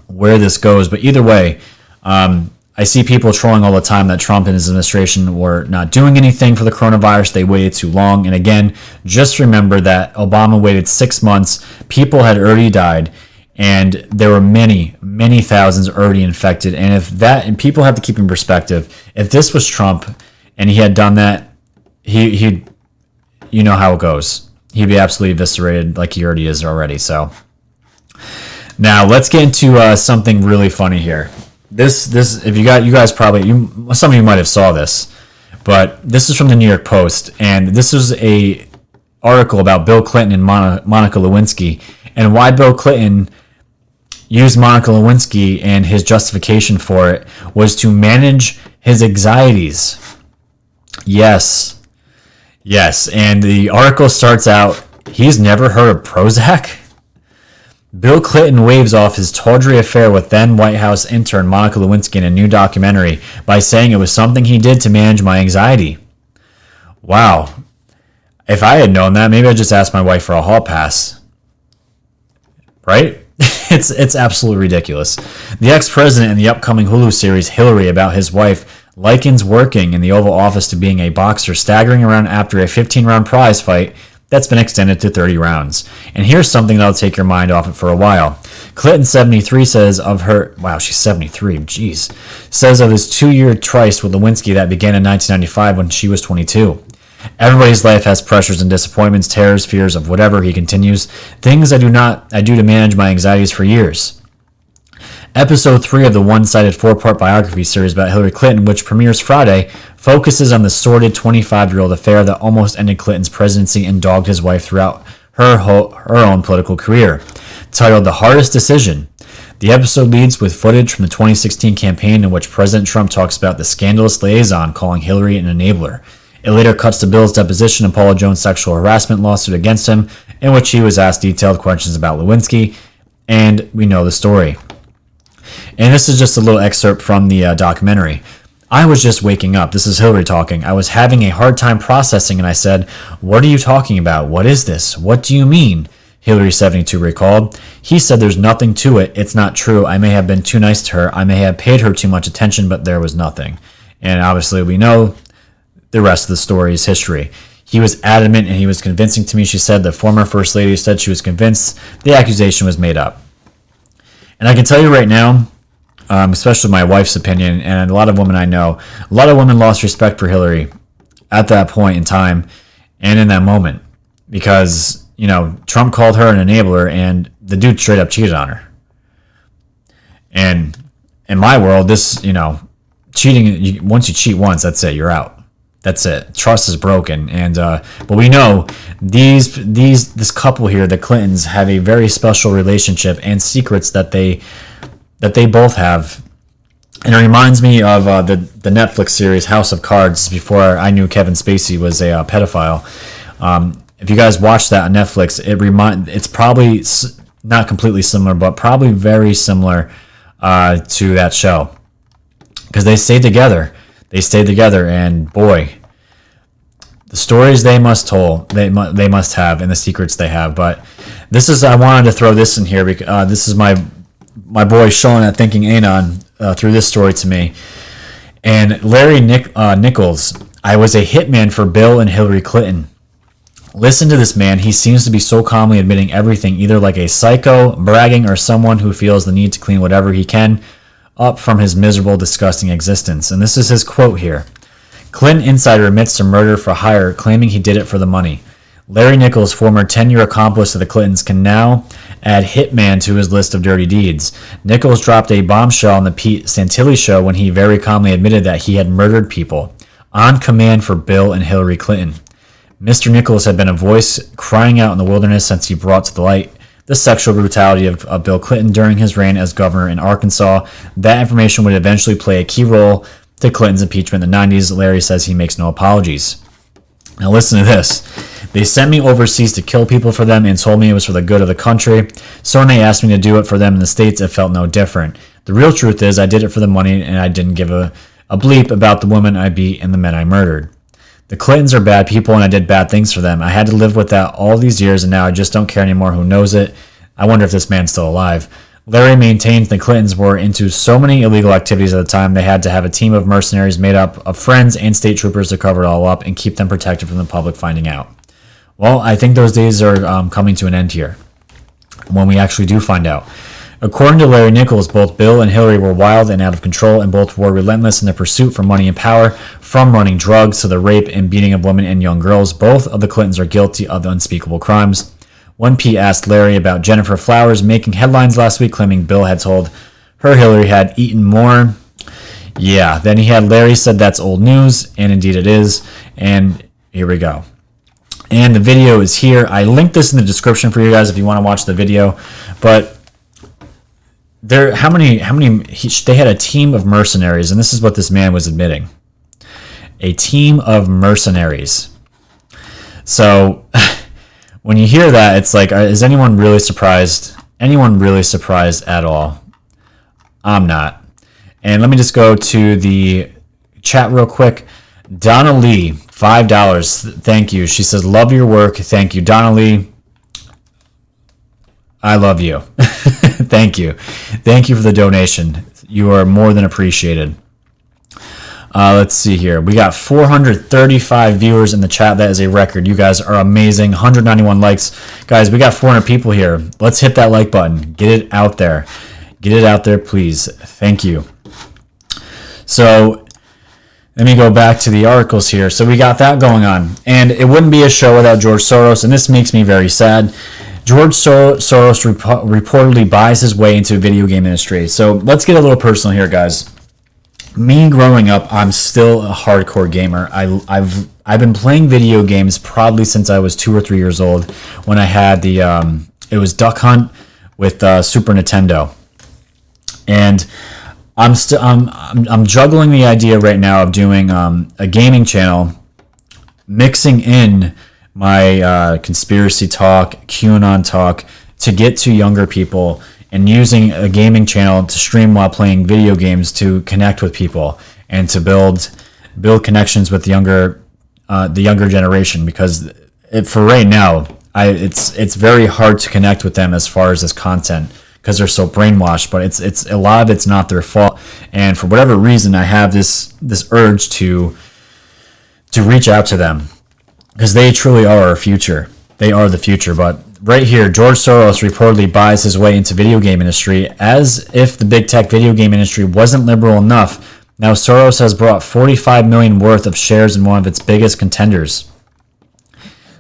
where this goes. But either way, I see people trolling all the time that Trump and his administration were not doing anything for the coronavirus. They waited too long. And again, just remember that Obama waited 6 months. People had already died. And there were many, many thousands already infected. And people have to keep in perspective, if this was Trump and he had done that, he'd, you know how it goes. He'd be absolutely eviscerated like he already is already. So now let's get into something really funny here. This, if you guys probably, some of you might have saw this, but this is from the New York Post. And this is a article about Bill Clinton and Monica Lewinsky, and why Bill Clinton used Monica Lewinsky, and his justification for it was to manage his anxieties. Yes. And the article starts out, he's never heard of Prozac? Bill Clinton waves off his tawdry affair with then White House intern Monica Lewinsky in a new documentary by saying it was something he did to manage my anxiety. Wow. If I had known that, maybe I'd just ask my wife for a hall pass. Right? It's absolutely ridiculous. The ex-president in the upcoming Hulu series Hillary about his wife likens working in the Oval Office to being a boxer staggering around after a 15-round prize fight that's been extended to 30 rounds. And here's something that'll take your mind off it for a while. Clinton, 73, says of her... Wow, she's 73. Jeez. Says of his 2-year tryst with Lewinsky that began in 1995 when she was 22. Everybody's life has pressures and disappointments, terrors, fears of whatever, he continues. Things I do to manage my anxieties for years. Episode 3 of the one-sided 4-part biography series about Hillary Clinton, which premieres Friday, focuses on the sordid 25-year-old affair that almost ended Clinton's presidency and dogged his wife throughout her own political career. Titled The Hardest Decision, the episode leads with footage from the 2016 campaign in which President Trump talks about the scandalous liaison calling Hillary an enabler. It later cuts to Bill's deposition of Paula Jones' sexual harassment lawsuit against him, in which he was asked detailed questions about Lewinsky, and we know the story. And this is just a little excerpt from the documentary. I was just waking up. This is Hillary talking. I was having a hard time processing, and I said, "What are you talking about? What is this? What do you mean?" Hillary, 72, recalled. He said there's nothing to it. It's not true. I may have been too nice to her. I may have paid her too much attention, but there was nothing. And obviously we know the rest of the story is history. He was adamant and he was convincing to me. She said the former First Lady said she was convinced the accusation was made up. And I can tell you right now, especially my wife's opinion, and a lot of women I know, a lot of women lost respect for Hillary at that point in time and in that moment. Because, you know, Trump called her an enabler and the dude straight up cheated on her. And in my world, this, you know, cheating, once you cheat once, that's it, you're out. That's it. Trust is broken. And but we know this couple here, the Clintons, have a very special relationship and secrets that they both have. And it reminds me of the Netflix series House of Cards before I knew Kevin Spacey was a pedophile. If you guys watch that on Netflix, it's probably not completely similar, but probably very similar to that show, because they stayed together. And boy, the stories they must have, and the secrets they have. But I wanted to throw this in here because this is my boy Sean at Thinking Anon threw this story to me. And Larry Nichols, I was a hitman for Bill and Hillary Clinton. Listen to this man. He seems to be so calmly admitting everything, either like a psycho, bragging, or someone who feels the need to clean whatever he can up from his miserable, disgusting existence. And this is his quote here. Clinton insider admits to murder for hire, claiming he did it for the money. Larry Nichols, former 10-year accomplice of the Clintons, can now add hitman to his list of dirty deeds. Nichols dropped a bombshell on the Pete Santilli show when he very calmly admitted that he had murdered people on command for Bill and Hillary Clinton. Mr. Nichols had been a voice crying out in the wilderness since he brought to the light the sexual brutality of Bill Clinton during his reign as governor in Arkansas. That information would eventually play a key role to Clinton's impeachment in the 90s. Larry says he makes no apologies. Now listen to this. They sent me overseas to kill people for them and told me it was for the good of the country. So when they asked me to do it for them in the States, it felt no different. The real truth is I did it for the money, and I didn't give a bleep about the women I beat and the men I murdered. The Clintons are bad people, and I did bad things for them. I had to live with that all these years, and now I just don't care anymore who knows it. I wonder if this man's still alive. Larry maintains the Clintons were into so many illegal activities at the time they had to have a team of mercenaries made up of friends and state troopers to cover it all up and keep them protected from the public finding out. Well, I think those days are coming to an end here when we actually do find out. According to Larry Nichols, both Bill and Hillary were wild and out of control, and both were relentless in their pursuit for money and power, from running drugs to the rape and beating of women and young girls. Both of the Clintons are guilty of unspeakable crimes. One P asked Larry about Jennifer Flowers making headlines last week, claiming Bill had told her Hillary had eaten more. Yeah, then he had Larry said that's old news, and indeed it is. And here we go. And the video is here. I linked this in the description for you guys if you want to watch the video. But they had a team of mercenaries, and this is what this man was admitting. A team of mercenaries. So when you hear that, it's like, is anyone really surprised? Anyone really surprised at all? I'm not. And let me just go to the chat real quick. Donna Lee, $5. Thank you. She says, love your work. Thank you. Donna Lee, I love you. Thank you. Thank you for the donation. You are more than appreciated. Let's see here. We got 435 viewers in the chat. That is a record. You guys are amazing. 191 likes. Guys, we got 400 people here. Let's hit that like button. Get it out there. Get it out there, please. Thank you. So let me go back to the articles here. So we got that going on. And it wouldn't be a show without George Soros, and this makes me very sad. George Soros reportedly buys his way into the video game industry. So let's get a little personal here, guys. Me growing up, I'm still a hardcore gamer. I've been playing video games probably since I was 2 or 3 years old, when I had it was Duck Hunt with Super Nintendo. And I'm juggling the idea right now of doing a gaming channel, mixing in my conspiracy talk, QAnon talk, to get to younger people, and using a gaming channel to stream while playing video games to connect with people and to build connections with the younger generation. Because for right now, it's very hard to connect with them as far as this content, because they're so brainwashed. But it's a lot of it's not their fault, and for whatever reason, I have this urge to reach out to them, because they truly are our future. They are the future. But right here, George Soros reportedly buys his way into video game industry, as if the big tech video game industry wasn't liberal enough. Now Soros has brought $45 million worth of shares in one of its biggest contenders.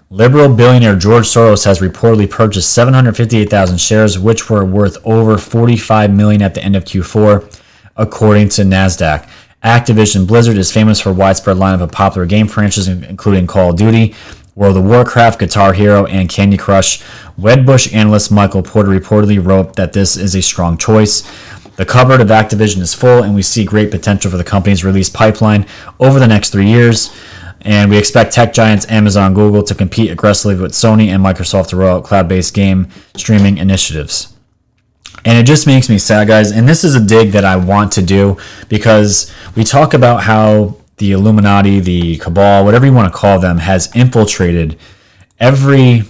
Liberal billionaire George Soros has reportedly purchased 758,000 shares, which were worth over $45 million at the end of Q4, according to NASDAQ. Activision Blizzard is famous for a widespread lineup of popular game franchises, including Call of Duty, World of Warcraft, Guitar Hero, and Candy Crush. Wedbush analyst Michael Porter reportedly wrote that this is a strong choice. The cupboard of Activision is full, and we see great potential for the company's release pipeline over the next 3 years. And we expect tech giants Amazon, Google to compete aggressively with Sony and Microsoft to roll out cloud-based game streaming initiatives. And it just makes me sad, guys. And this is a dig that I want to do because we talk about how the Illuminati, the Cabal, whatever you want to call them, has infiltrated every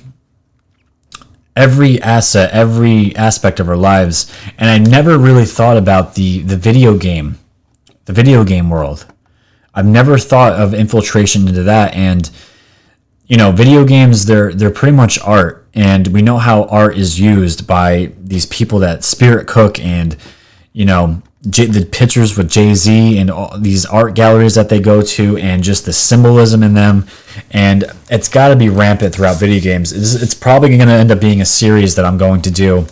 asset, every aspect of our lives. And I never really thought about the video game world. I've never thought of infiltration into that. And video games, they're pretty much art, and we know how art is used by these people that spirit cook, and the pictures with Jay-Z and all these art galleries that they go to, and just the symbolism in them. And it's got to be rampant throughout video games. It's probably going to end up being a series that I'm going to do,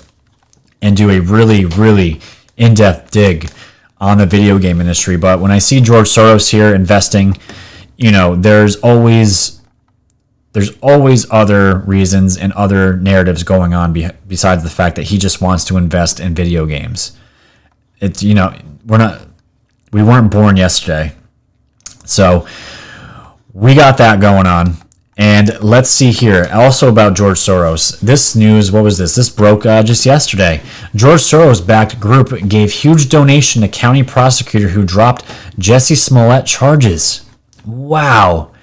and do a really, really in-depth dig on the video game industry. But when I see George Soros here investing, there's always other reasons and other narratives going on besides the fact that he just wants to invest in video games. It's we weren't born yesterday, so we got that going on. And let's see here. Also about George Soros. This news, what was this? This broke just yesterday. George Soros-backed group gave huge donation to county prosecutor who dropped Jussie Smollett charges. Wow.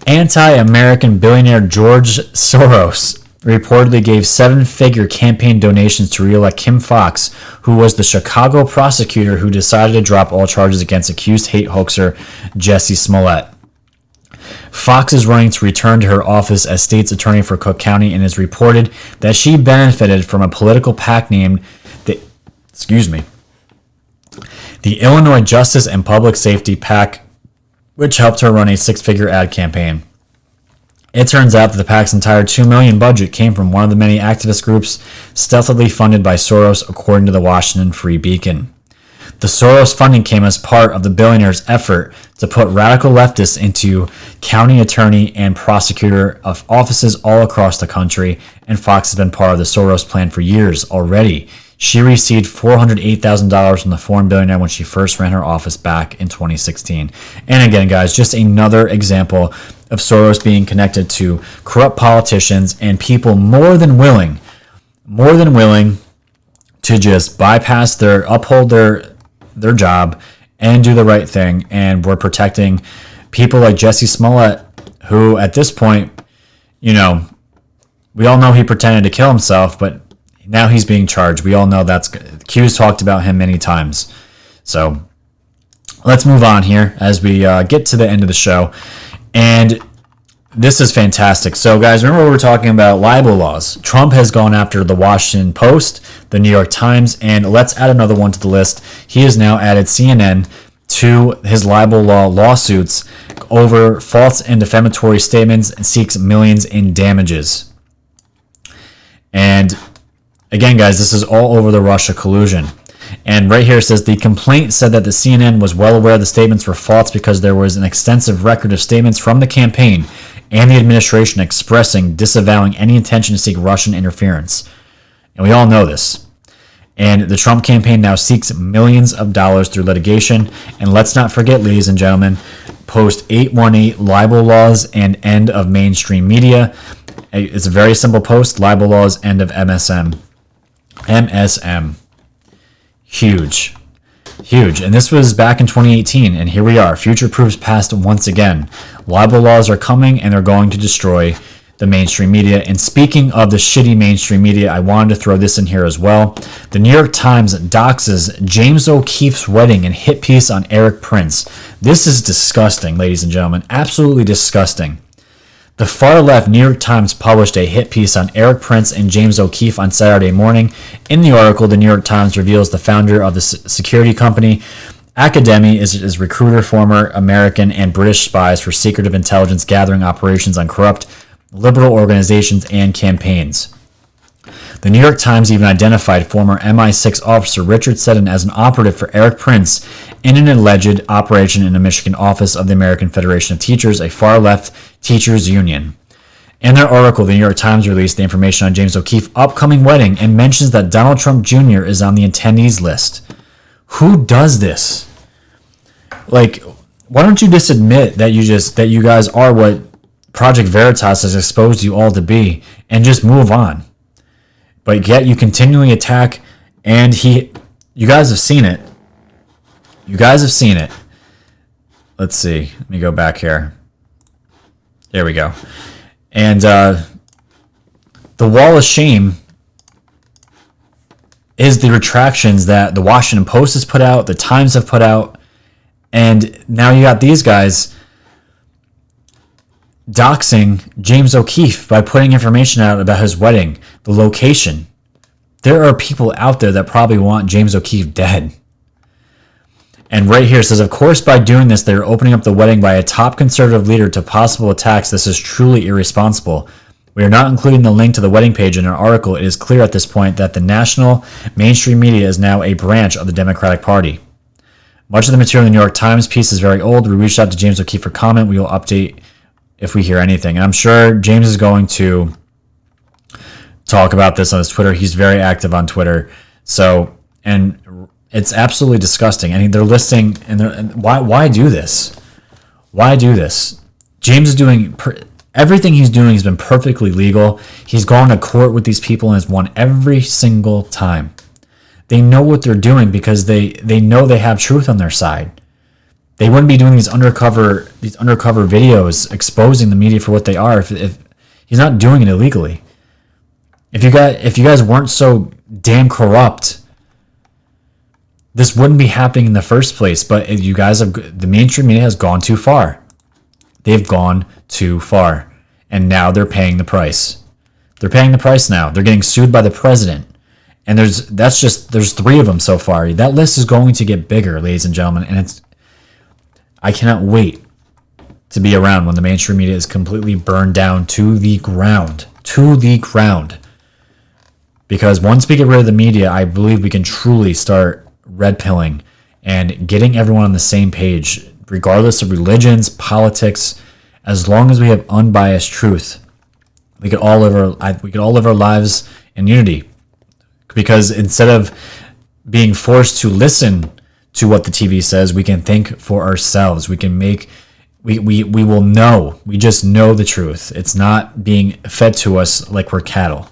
Anti-American billionaire George Soros reportedly gave 7-figure campaign donations to re-elect Kim Foxx, who was the Chicago prosecutor who decided to drop all charges against accused hate hoaxer Jussie Smollett. Fox is running to return to her office as state's attorney for Cook County, and is reported that she benefited from a political PAC named the Illinois Justice and Public Safety PAC, which helped her run a 6-figure ad campaign. It turns out that the PAC's entire $2 million budget came from one of the many activist groups stealthily funded by Soros, according to the Washington Free Beacon. The Soros funding came as part of the billionaire's effort to put radical leftists into county attorney and prosecutor of offices all across the country, and Fox has been part of the Soros plan for years already. She received $408,000 from the foreign billionaire when she first ran her office back in 2016. And again, guys, just another example of Soros being connected to corrupt politicians and people more than willing to just uphold their job and do the right thing. And we're protecting people like Jussie Smollett, who at this point, we all know he pretended to kill himself, but now he's being charged. We all know Q's talked about him many times. So let's move on here as we get to the end of the show. And this is fantastic. So, guys, remember we were talking about libel laws. Trump has gone after the Washington Post, the New York Times, and let's add another one to the list. He has now added CNN to his libel law lawsuits over false and defamatory statements, and seeks millions in damages. And again, guys, this is all over the Russia collusion. And right here it says the complaint said that the CNN was well aware the statements were false because there was an extensive record of statements from the campaign and the administration expressing, disavowing any intention to seek Russian interference. And we all know this. And the Trump campaign now seeks millions of dollars through litigation. And let's not forget, ladies and gentlemen, post 818 libel laws and end of mainstream media. It's a very simple post. Libel laws, end of MSM. Huge. And this was back in 2018, and here we are. Future proofs past once again. Libel laws are coming, and they're going to destroy the mainstream media. And speaking of the shitty mainstream media, I wanted to throw this in here as well. The New York Times doxes James O'Keefe's wedding and hit piece on Eric Prince. This is disgusting, ladies and gentlemen. Absolutely disgusting. The far-left New York Times published a hit piece on Eric Prince and James O'Keefe on Saturday morning. In the article, the New York Times reveals the founder of the security company Academy is recruiter former American and British spies for secretive intelligence gathering operations on corrupt liberal organizations and campaigns. The New York Times even identified former MI6 officer Richard Seddon as an operative for Eric Prince in an alleged operation in the Michigan office of the American Federation of Teachers, a far-left teachers union. In their article, the New York Times released the information on James O'Keefe's upcoming wedding and mentions that Donald Trump Jr. is on the attendees list. Who does this? Like, why don't you just admit that you guys are what Project Veritas has exposed you all to be, and just move on? But yet you continually attack, and you guys have seen it. You guys have seen it. Let's see. Let me go back here. There we go. And the wall of shame is the retractions that the Washington Post has put out, the Times have put out, and now you got these guys doxing James O'Keefe by putting information out about his wedding, the location. There are people out there that probably want James O'Keefe dead. And right here it says, of course, by doing this, they're opening up the wedding by a top conservative leader to possible attacks. This is truly irresponsible. We are not including the link to the wedding page in our article. It is clear at this point that the national mainstream media is now a branch of the Democratic Party. Much of the material in the New York Times piece is very old. We reached out to James O'Keefe for comment. We will update if we hear anything. And I'm sure James is going to talk about this on his Twitter. He's very active on Twitter. So, and it's absolutely disgusting. I mean, they're listing, and why do this? Why do this? James is doing everything he's doing has been perfectly legal. He's gone to court with these people and has won every single time. They know what they're doing because they know they have truth on their side. They wouldn't be doing these undercover videos exposing the media for what they are if he's not doing it illegally. If you guys weren't so damn corrupt, this wouldn't be happening in the first place. But you guys the mainstream media has gone too far. They've gone too far, and now they're paying the price. They're paying the price now. They're getting sued by the president, and there's 3 of them so far. That list is going to get bigger, ladies and gentlemen, and I cannot wait to be around when the mainstream media is completely burned down to the ground. Because once we get rid of the media, I believe we can truly start red pilling and getting everyone on the same page, regardless of religions, politics. As long as we have unbiased truth, we could all live our lives in unity. Because instead of being forced to listen to what the TV says, we can think for ourselves. We can we will know. We just know the truth. It's not being fed to us like we're cattle.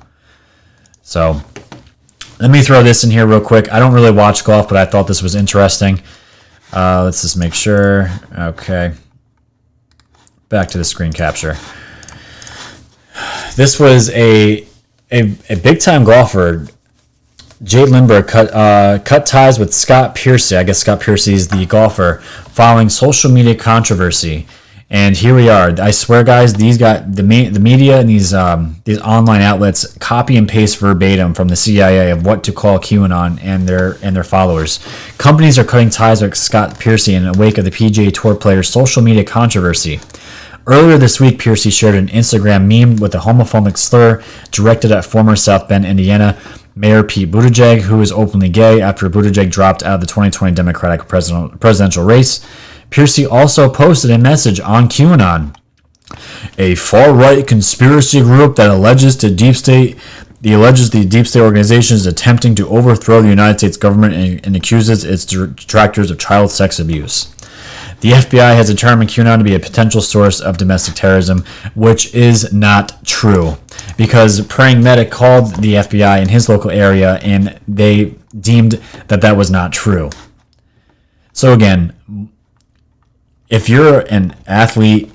So let me throw this in here real quick. I don't really watch golf, but I thought this was interesting. Let's just make sure. Okay. Back to the screen capture. This was a big time golfer. Jade Lindbergh cut ties with Scott Piercy. I guess Scott Piercy is the golfer, following social media controversy. And here we are. I swear, guys, these got the media and these online outlets copy and paste verbatim from the CIA of what to call QAnon and their followers. Companies are cutting ties with Scott Piercy in the wake of the PGA Tour player's social media controversy. Earlier this week, Piercy shared an Instagram meme with a homophobic slur directed at former South Bend, Indiana Mayor Pete Buttigieg, who is openly gay after Buttigieg dropped out of the 2020 Democratic presidential race. Piercy also posted a message on QAnon, a far-right conspiracy group that alleges the deep state organization is attempting to overthrow the United States government and accuses its detractors of child sex abuse. The FBI has determined QAnon to be a potential source of domestic terrorism, which is not true, because Praying Medic called the FBI in his local area, and they deemed that was not true. So again, if you're an athlete,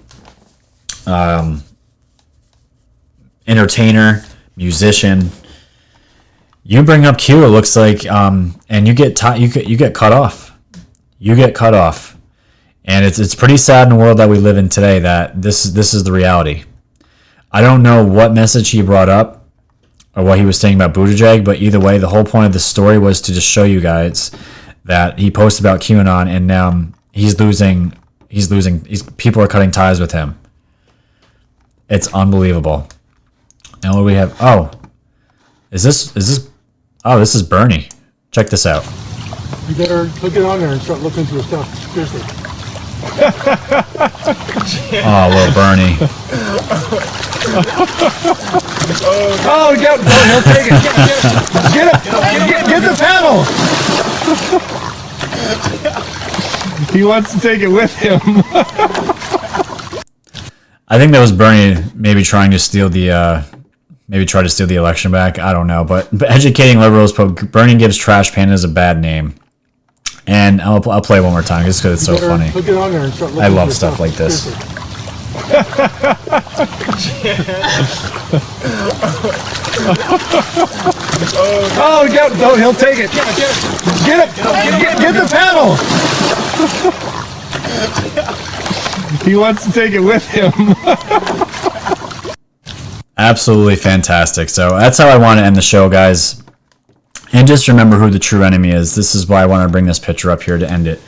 entertainer, musician, you bring up Q, it looks like, and you get cut off. You get cut off. And it's pretty sad in the world that we live in today that this is the reality. I don't know what message he brought up or what he was saying about Buttigieg, but either way, the whole point of the story was to just show you guys that he posted about QAnon, and now he's losing. People are cutting ties with him. It's unbelievable. And what do we have? Oh, is this? Oh, this is Bernie. Check this out. You better look it on there and start looking through stuff. Seriously. Oh, little Bernie. Oh, he'll take it. Get the paddle. He wants to take it with him. I think that was Bernie maybe trying to steal the maybe try to steal the election back. I don't know, but educating liberals, Bernie gives trash pandas a bad name. And I'll play it one more time just because it's so funny. Look it on there and start looking I for love yourself. stuff like this. Oh, no, he'll take it. Get it. Get the pedal. He wants to take it with him. Absolutely fantastic. So that's how I want to end the show, guys. And just remember who the true enemy is. This is why I want to bring this picture up here to end it.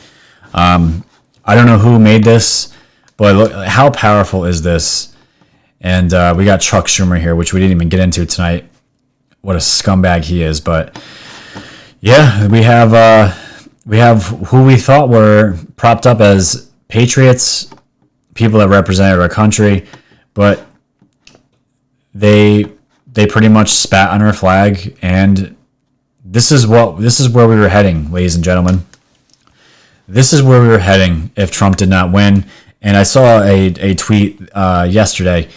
I don't know who made this, but look, how powerful is this? And we got Chuck Schumer here, which we didn't even get into tonight. What a scumbag he is. But yeah, we have who we thought were propped up as patriots, people that represented our country, but they pretty much spat on our flag, and this is where we were heading, ladies and gentlemen. This is where we were heading if Trump did not win. And I saw a tweet yesterday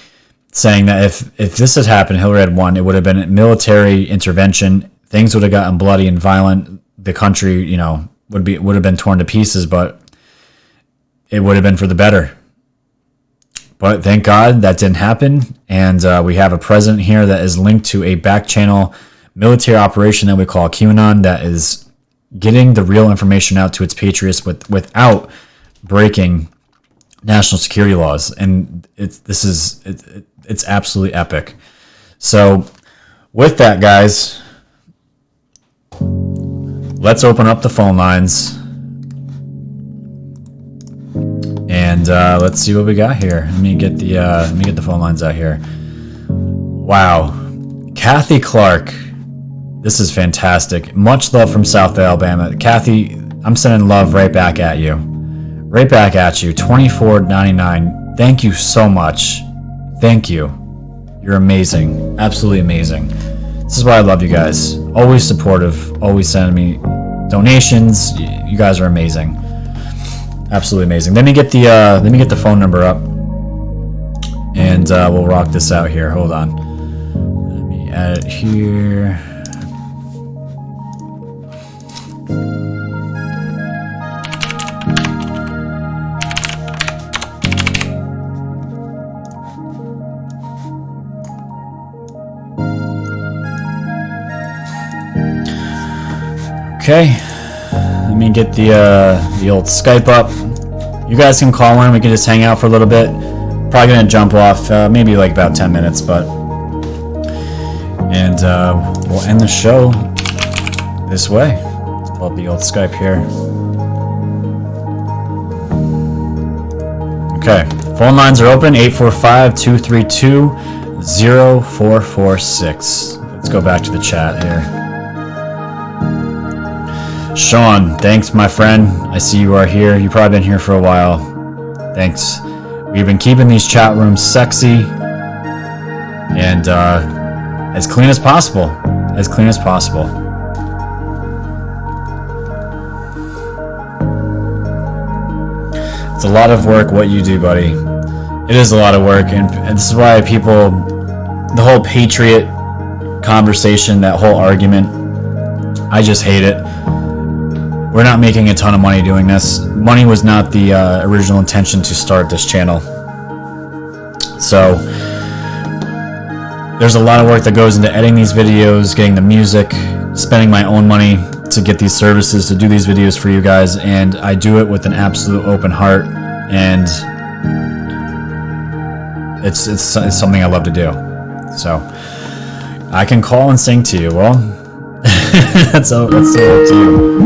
saying that if this had happened, Hillary had won, it would have been a military intervention. Things would have gotten bloody and violent. The country, would have been torn to pieces, but it would have been for the better. But thank God that didn't happen. And we have a president here that is linked to a back channel military operation that we call QAnon that is getting the real information out to its patriots without breaking national security laws. And it's absolutely epic. So with that, guys, let's open up the phone lines. And let's see what we got here. Let me get the phone lines out here. Wow, Kathy Clark, this is fantastic. Much love from South Alabama, Kathy. I'm sending love right back at you. Right back at you. $24.99. Thank you so much. Thank you. You're amazing. Absolutely amazing. This is why I love you guys. Always supportive. Always sending me donations. You guys are amazing. Absolutely amazing. Let me get the phone number up, and we'll rock this out here. Hold on. Let me add it here. Okay. Let me get the old Skype up. You guys can call in. We can just hang out for a little bit. Probably gonna jump off maybe like about 10 minutes, and we'll end the show this way. Pull up the old Skype here. Okay, phone lines are open. 845-232-0446. Let's go back to the chat here. Sean, thanks, my friend. I see you are here. You've probably been here for a while. Thanks. We've been keeping these chat rooms sexy and as clean as possible. As clean as possible. It's a lot of work what you do, buddy. It is a lot of work, and this is why people, the whole patriot conversation, that whole argument, I just hate it. We're not making a ton of money doing this. Money was not the original intention to start this channel. So there's a lot of work that goes into editing these videos, getting the music, spending my own money to get these services, to do these videos for you guys, and I do it with an absolute open heart, and it's something I love to do. So I can call and sing to you. Well, that's all up to you.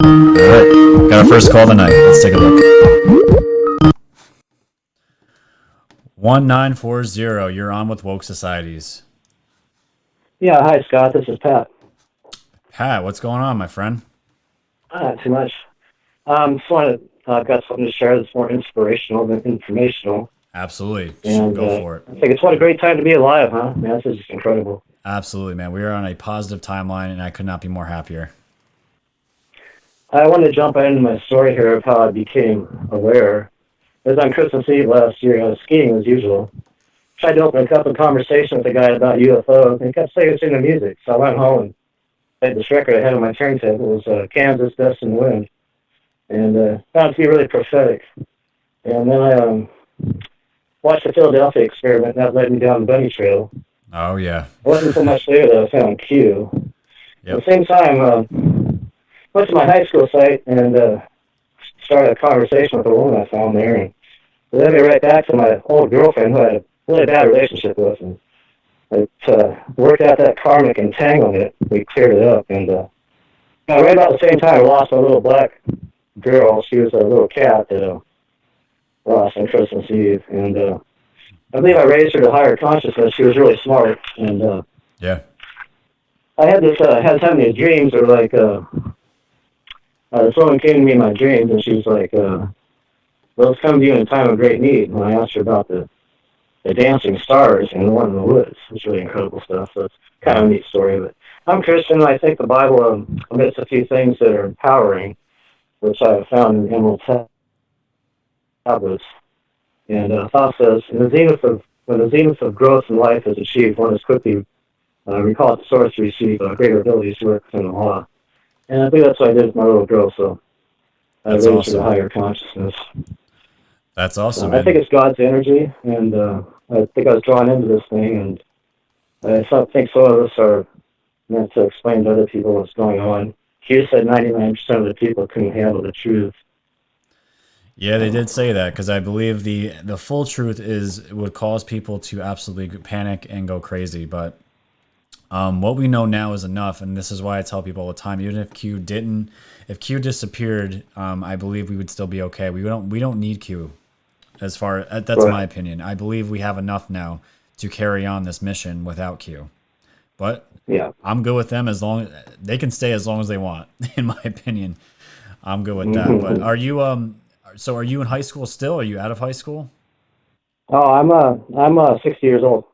Alright, got our first call tonight. Let's take a look. 1940, you're on with Woke Societies. Yeah, hi Scott, this is Pat. Pat, what's going on, my friend? Not too much. Just wanted I've got something to share that's more inspirational than informational. Absolutely. And go for it. I think it's what a great time to be alive, huh? Man, this is just incredible. Absolutely, man. We are on a positive timeline, and I could not be more happier. I want to jump into my story here of how I became aware. It was on Christmas Eve last year. I was skiing as usual. Tried to open up a conversation with a guy about UFOs, and he kept saying it's in the music. So I went home and played this record I had on my turntable. It was Kansas, Dust and Wind, and found it to be really prophetic. And then I watched the Philadelphia experiment, and that led me down the bunny trail. Oh, yeah. It wasn't so much there that I found Q. Yep. At the same time, went to my high school site and started a conversation with a woman I found there, and it led me right back to my old girlfriend who I had a really bad relationship with, and it worked out that karmic entanglement. We cleared it up, and right about the same time, I lost my little black girl. She was a little cat that I lost on Christmas Eve, and I believe I raised her to higher consciousness. She was really smart, and Yeah. I had this, had so many dreams, or like, this woman came to me in my dreams, and she was like, well, it's coming to you in a time of great need. When I asked her about the dancing stars and the one in the woods, it's really incredible stuff. So it's kind of a neat story. But I'm Christian, and I think the Bible omits a few things that are empowering, which I have found in Emerald tablets. And Thoth says, when the zenith of growth in life is achieved, one is quickly recalled to source to receive greater abilities to work within the law. And I think that's what I did with my little girl, so I raised her to higher consciousness. That's awesome, I man. think it's God's energy, and I think I was drawn into this thing, and I think some of us are meant to explain to other people what's going on. Hugh said 99% of the people couldn't handle the truth. Yeah, they did say that, because I believe the full truth would cause people to absolutely panic and go crazy. But what we know now is enough, and this is why I tell people all the time. Even if Q disappeared, I believe we would still be okay. We don't need Q. That's my opinion. I believe we have enough now to carry on this mission without Q. But yeah, I'm good with them as long as they can stay as long as they want. In my opinion, I'm good with that. But are you are you in high school still? Are you out of high school? Oh, I'm 60 years old.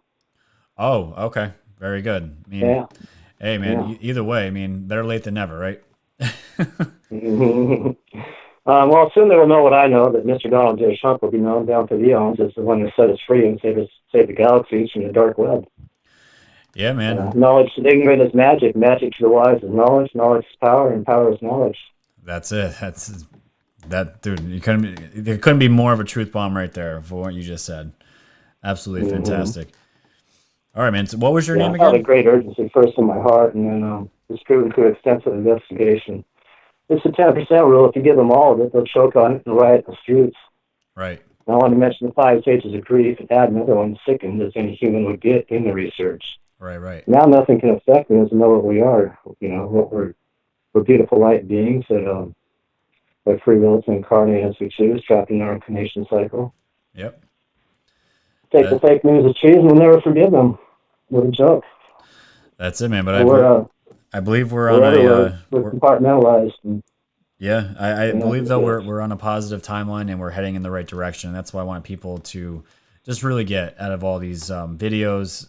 Oh, okay, very good. I mean, yeah. Hey, man. Either way, I mean, better late than never, right? Well, soon they will know what I know, that Mr. Donald J. Trump will be known down to the eons as the one who set us free and saved the galaxies from the dark web. Yeah, man. Knowledge to the ignorant is magic. Magic to the wise is knowledge. Knowledge is power, and power is knowledge. That's it. Dude. There couldn't be more of a truth bomb right there for what you just said. Absolutely fantastic. All right, man. So what was your name I felt again? a great urgency first in my heart, and then it's proven through extensive investigation. It's a 10% rule. If you give them all of it, they'll choke on it and riot the streets. Right. And I want to mention the 5 stages of grief and add another one, sickened, as any human would get in the research. Right. Now nothing can affect me as I know what we are. You know, what we're beautiful light beings that have free will to incarnate as we choose, trapped in our incarnation cycle. Yep. Take the fake news as cheese and we'll never forgive them. What a joke. That's it, man. But I believe we're compartmentalized. And, I believe though we're on a positive timeline and we're heading in the right direction. That's why I want people to just really get out of all these videos.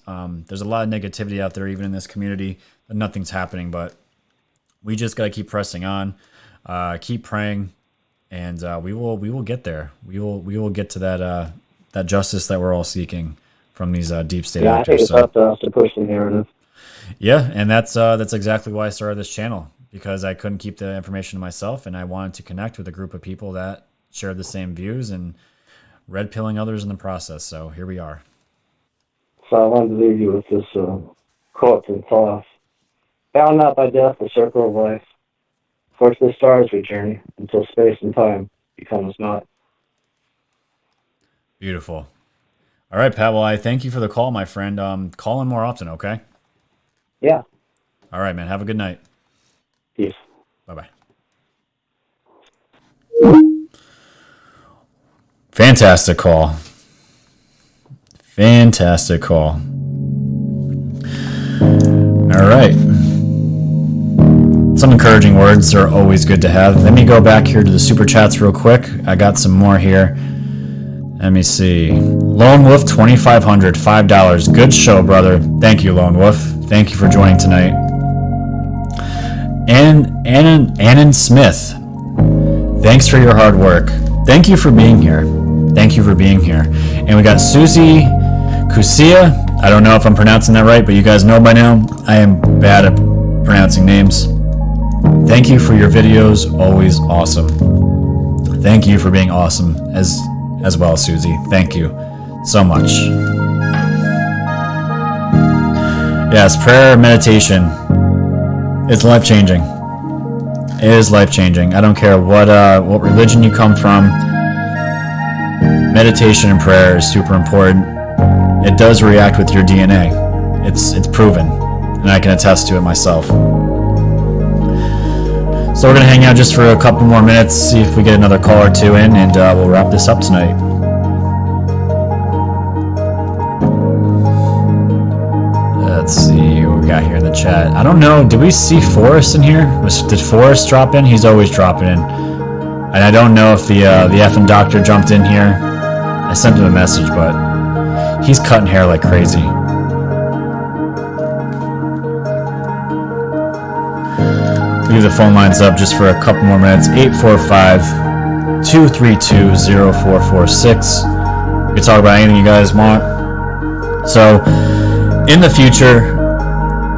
There's a lot of negativity out there, even in this community. Nothing's happening, but we just got to keep pressing on, keep praying, and we will get there. We will get to that justice that we're all seeking from these deep state actors. I think it's up to us to push the narrative. Yeah, and that's exactly why I started this channel, because I couldn't keep the information to myself, and I wanted to connect with a group of people that shared the same views and red pilling others in the process. So here we are. So I wanted to leave you with this quote from Thoth: "Bound not by death, the circle of life. For to the stars we journey until space and time becomes not." Beautiful. All right, Pat. Well, I thank you for the call, my friend. Call in more often, okay? Yeah. All right, man. Have a good night. Peace. Bye-bye. Fantastic call. Fantastic call. All right. Some encouraging words are always good to have. Let me go back here to the super chats real quick. I got some more here. Let me see. Lone Wolf 2500, $5. Good show, brother. Thank you, Lone Wolf. Thank you for joining tonight. Annan Smith, thanks for your hard work. Thank you for being here. Thank you for being here. And we got Susie Kusia. I don't know if I'm pronouncing that right, but you guys know by now, I am bad at pronouncing names. Thank you for your videos, always awesome. Thank you for being awesome as well, Susie. Thank you so much. Yes, prayer, meditation. It's life-changing. It is life-changing. I don't care what religion you come from. Meditation and prayer is super important. It does react with your DNA. It's proven, and I can attest to it myself. So we're gonna hang out just for a couple more minutes, see if we get another call or two in, and we'll wrap this up tonight. Let's see what we got here in the chat. I don't know. Did we see Forrest in here? Did Forrest drop in? He's always dropping in. And I don't know if the effing doctor jumped in here. I sent him a message, but he's cutting hair like crazy. Leave the phone lines up just for a couple more minutes. 845-232-0446. We can talk about anything you guys want. So, in the future,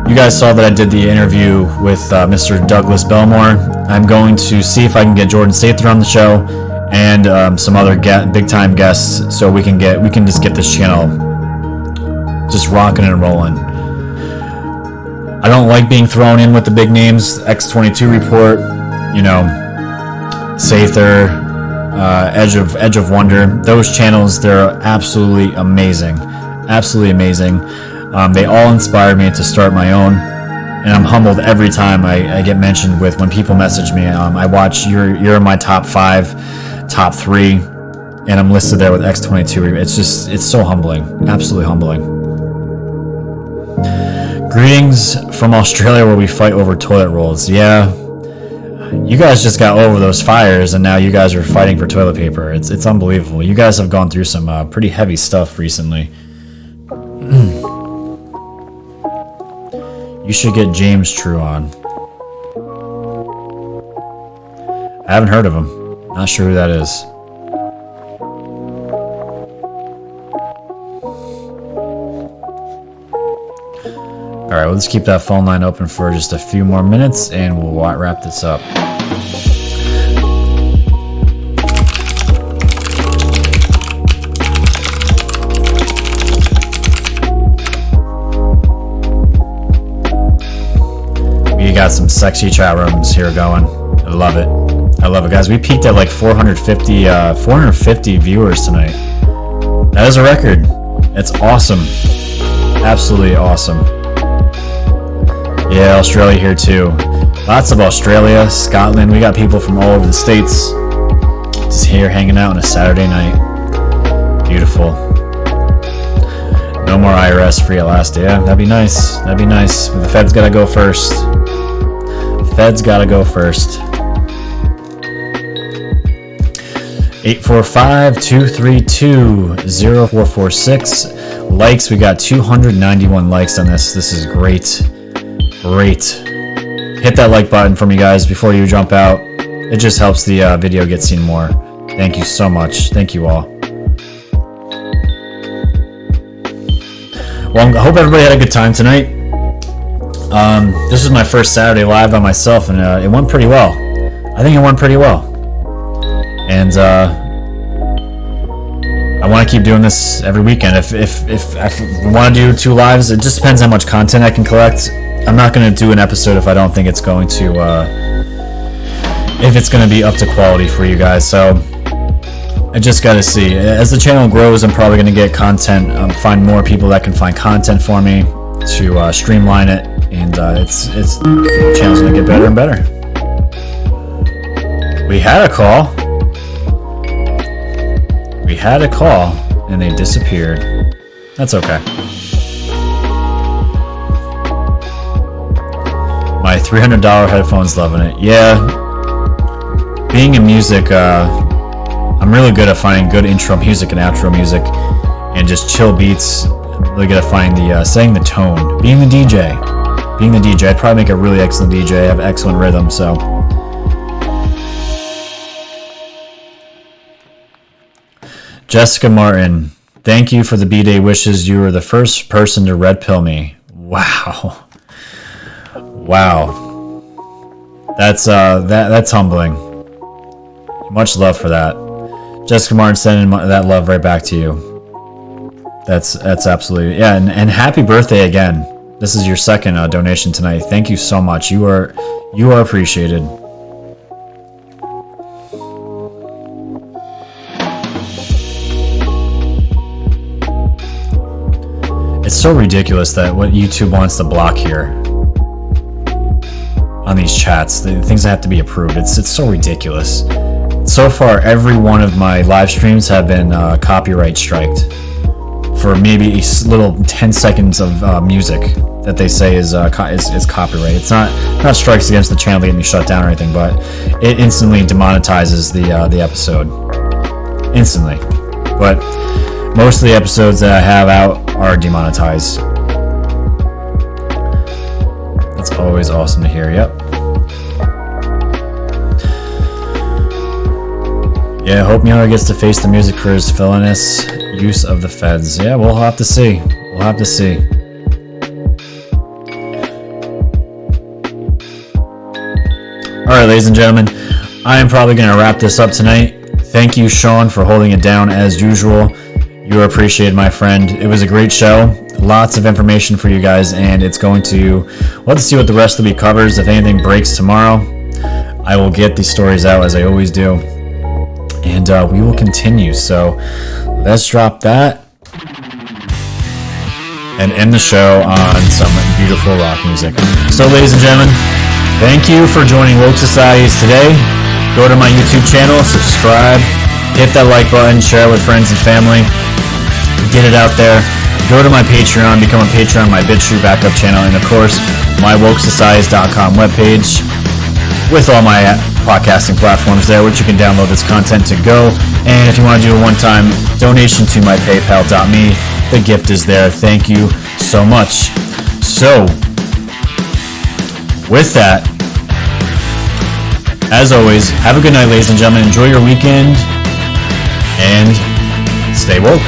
you guys saw that I did the interview with Mr. Douglas Belmore. I'm going to see if I can get Jordan Sather on the show and some other big-time guests, so we can just get this channel just rocking and rolling. I don't like being thrown in with the big names. X22 Report, Sather, Edge of Wonder. Those channels, they're absolutely amazing. Absolutely amazing. They all inspired me to start my own, and I'm humbled every time I get mentioned with when people message me. I watch you're in my top 5, top 3, and I'm listed there with X22. It's so humbling, absolutely humbling. Greetings from Australia, where we fight over toilet rolls. Yeah, you guys just got over those fires, and now you guys are fighting for toilet paper. It's unbelievable. You guys have gone through some pretty heavy stuff recently. You should get James True on. I haven't heard of him. Not sure who that is. Alright, well, let's keep that phone line open for just a few more minutes, and we'll wrap this up. We got some sexy chat rooms here going. I love it. I love it, guys. We peaked at like 450 viewers tonight. That is a record. It's awesome. Absolutely awesome. Yeah, Australia here too. Lots of Australia, Scotland. We got people from all over the states just here hanging out on a Saturday night. Beautiful. No more IRS free at last. Yeah, that'd be nice. That'd be nice. But the Fed's gotta go first. Fed's gotta go first. 845-232-0446. Likes, we got 291 likes on this. This is great. Great. Hit that like button for me, guys, before you jump out. It just helps the video get seen more. Thank you so much. Thank you all. Well, I hope everybody had a good time tonight. This is my first Saturday live by myself, and it went pretty well. I think it went pretty well. And I want to keep doing this every weekend. If I want to do 2 lives, it just depends how much content I can collect. I'm not going to do an episode if I don't think it's going to, if it's going to be up to quality for you guys. So I just got to see. As the channel grows, I'm probably going to get content, find more people that can find content for me to streamline it, and the channel's going to get better and better. We had a call. We had a call, and they disappeared. That's okay. My $300 headphones, loving it. Yeah, being in music, I'm really good at finding good intro music and outro music, and just chill beats. I'm really good at finding setting the tone. Being the DJ, being the DJ. I'd probably make a really excellent DJ. I have excellent rhythm, so. Jessica Martin, thank you for the B-Day wishes. You were the first person to red pill me. Wow. Wow. That's humbling. Much love for that. Jessica Martin sending that love right back to you. That's absolutely, yeah, and happy birthday again. This is your second donation tonight. Thank you so much. You are appreciated. It's so ridiculous that what YouTube wants to block here on these chats, the things that have to be approved. It's so ridiculous. So far, every one of my live streams have been copyright striked for maybe a little 10 seconds of music that they say is copyright. It's not strikes against the channel to get me shut down or anything, but it instantly demonetizes the episode. Instantly. But most of the episodes that I have out are demonetized. That's always awesome to hear. Yep. Yeah, hope Mueller gets to face the music for his villainous use of the feds. Yeah, we'll have to see. We'll have to see. Alright, ladies and gentlemen, I am probably going to wrap this up tonight. Thank you, Sean, for holding it down as usual. You are appreciated, my friend. It was a great show. Lots of information for you guys, and it's going to... We'll have to see what the rest of the week covers. If anything breaks tomorrow, I will get these stories out as I always do. And we will continue. So let's drop that and end the show on some beautiful rock music. So, ladies and gentlemen, thank you for joining Woke Societies today. Go to my YouTube channel, subscribe, hit that like button, share it with friends and family. Get it out there. Go to my Patreon, become a patron on my BitChute backup channel, and of course, my WokeSocieties.com webpage with all my podcasting platforms there, which you can download this content to go. And if you want to do a one-time donation to my PayPal.me, the gift is there. Thank you so much. So, with that, as always, have a good night, ladies and gentlemen. Enjoy your weekend, and stay woke.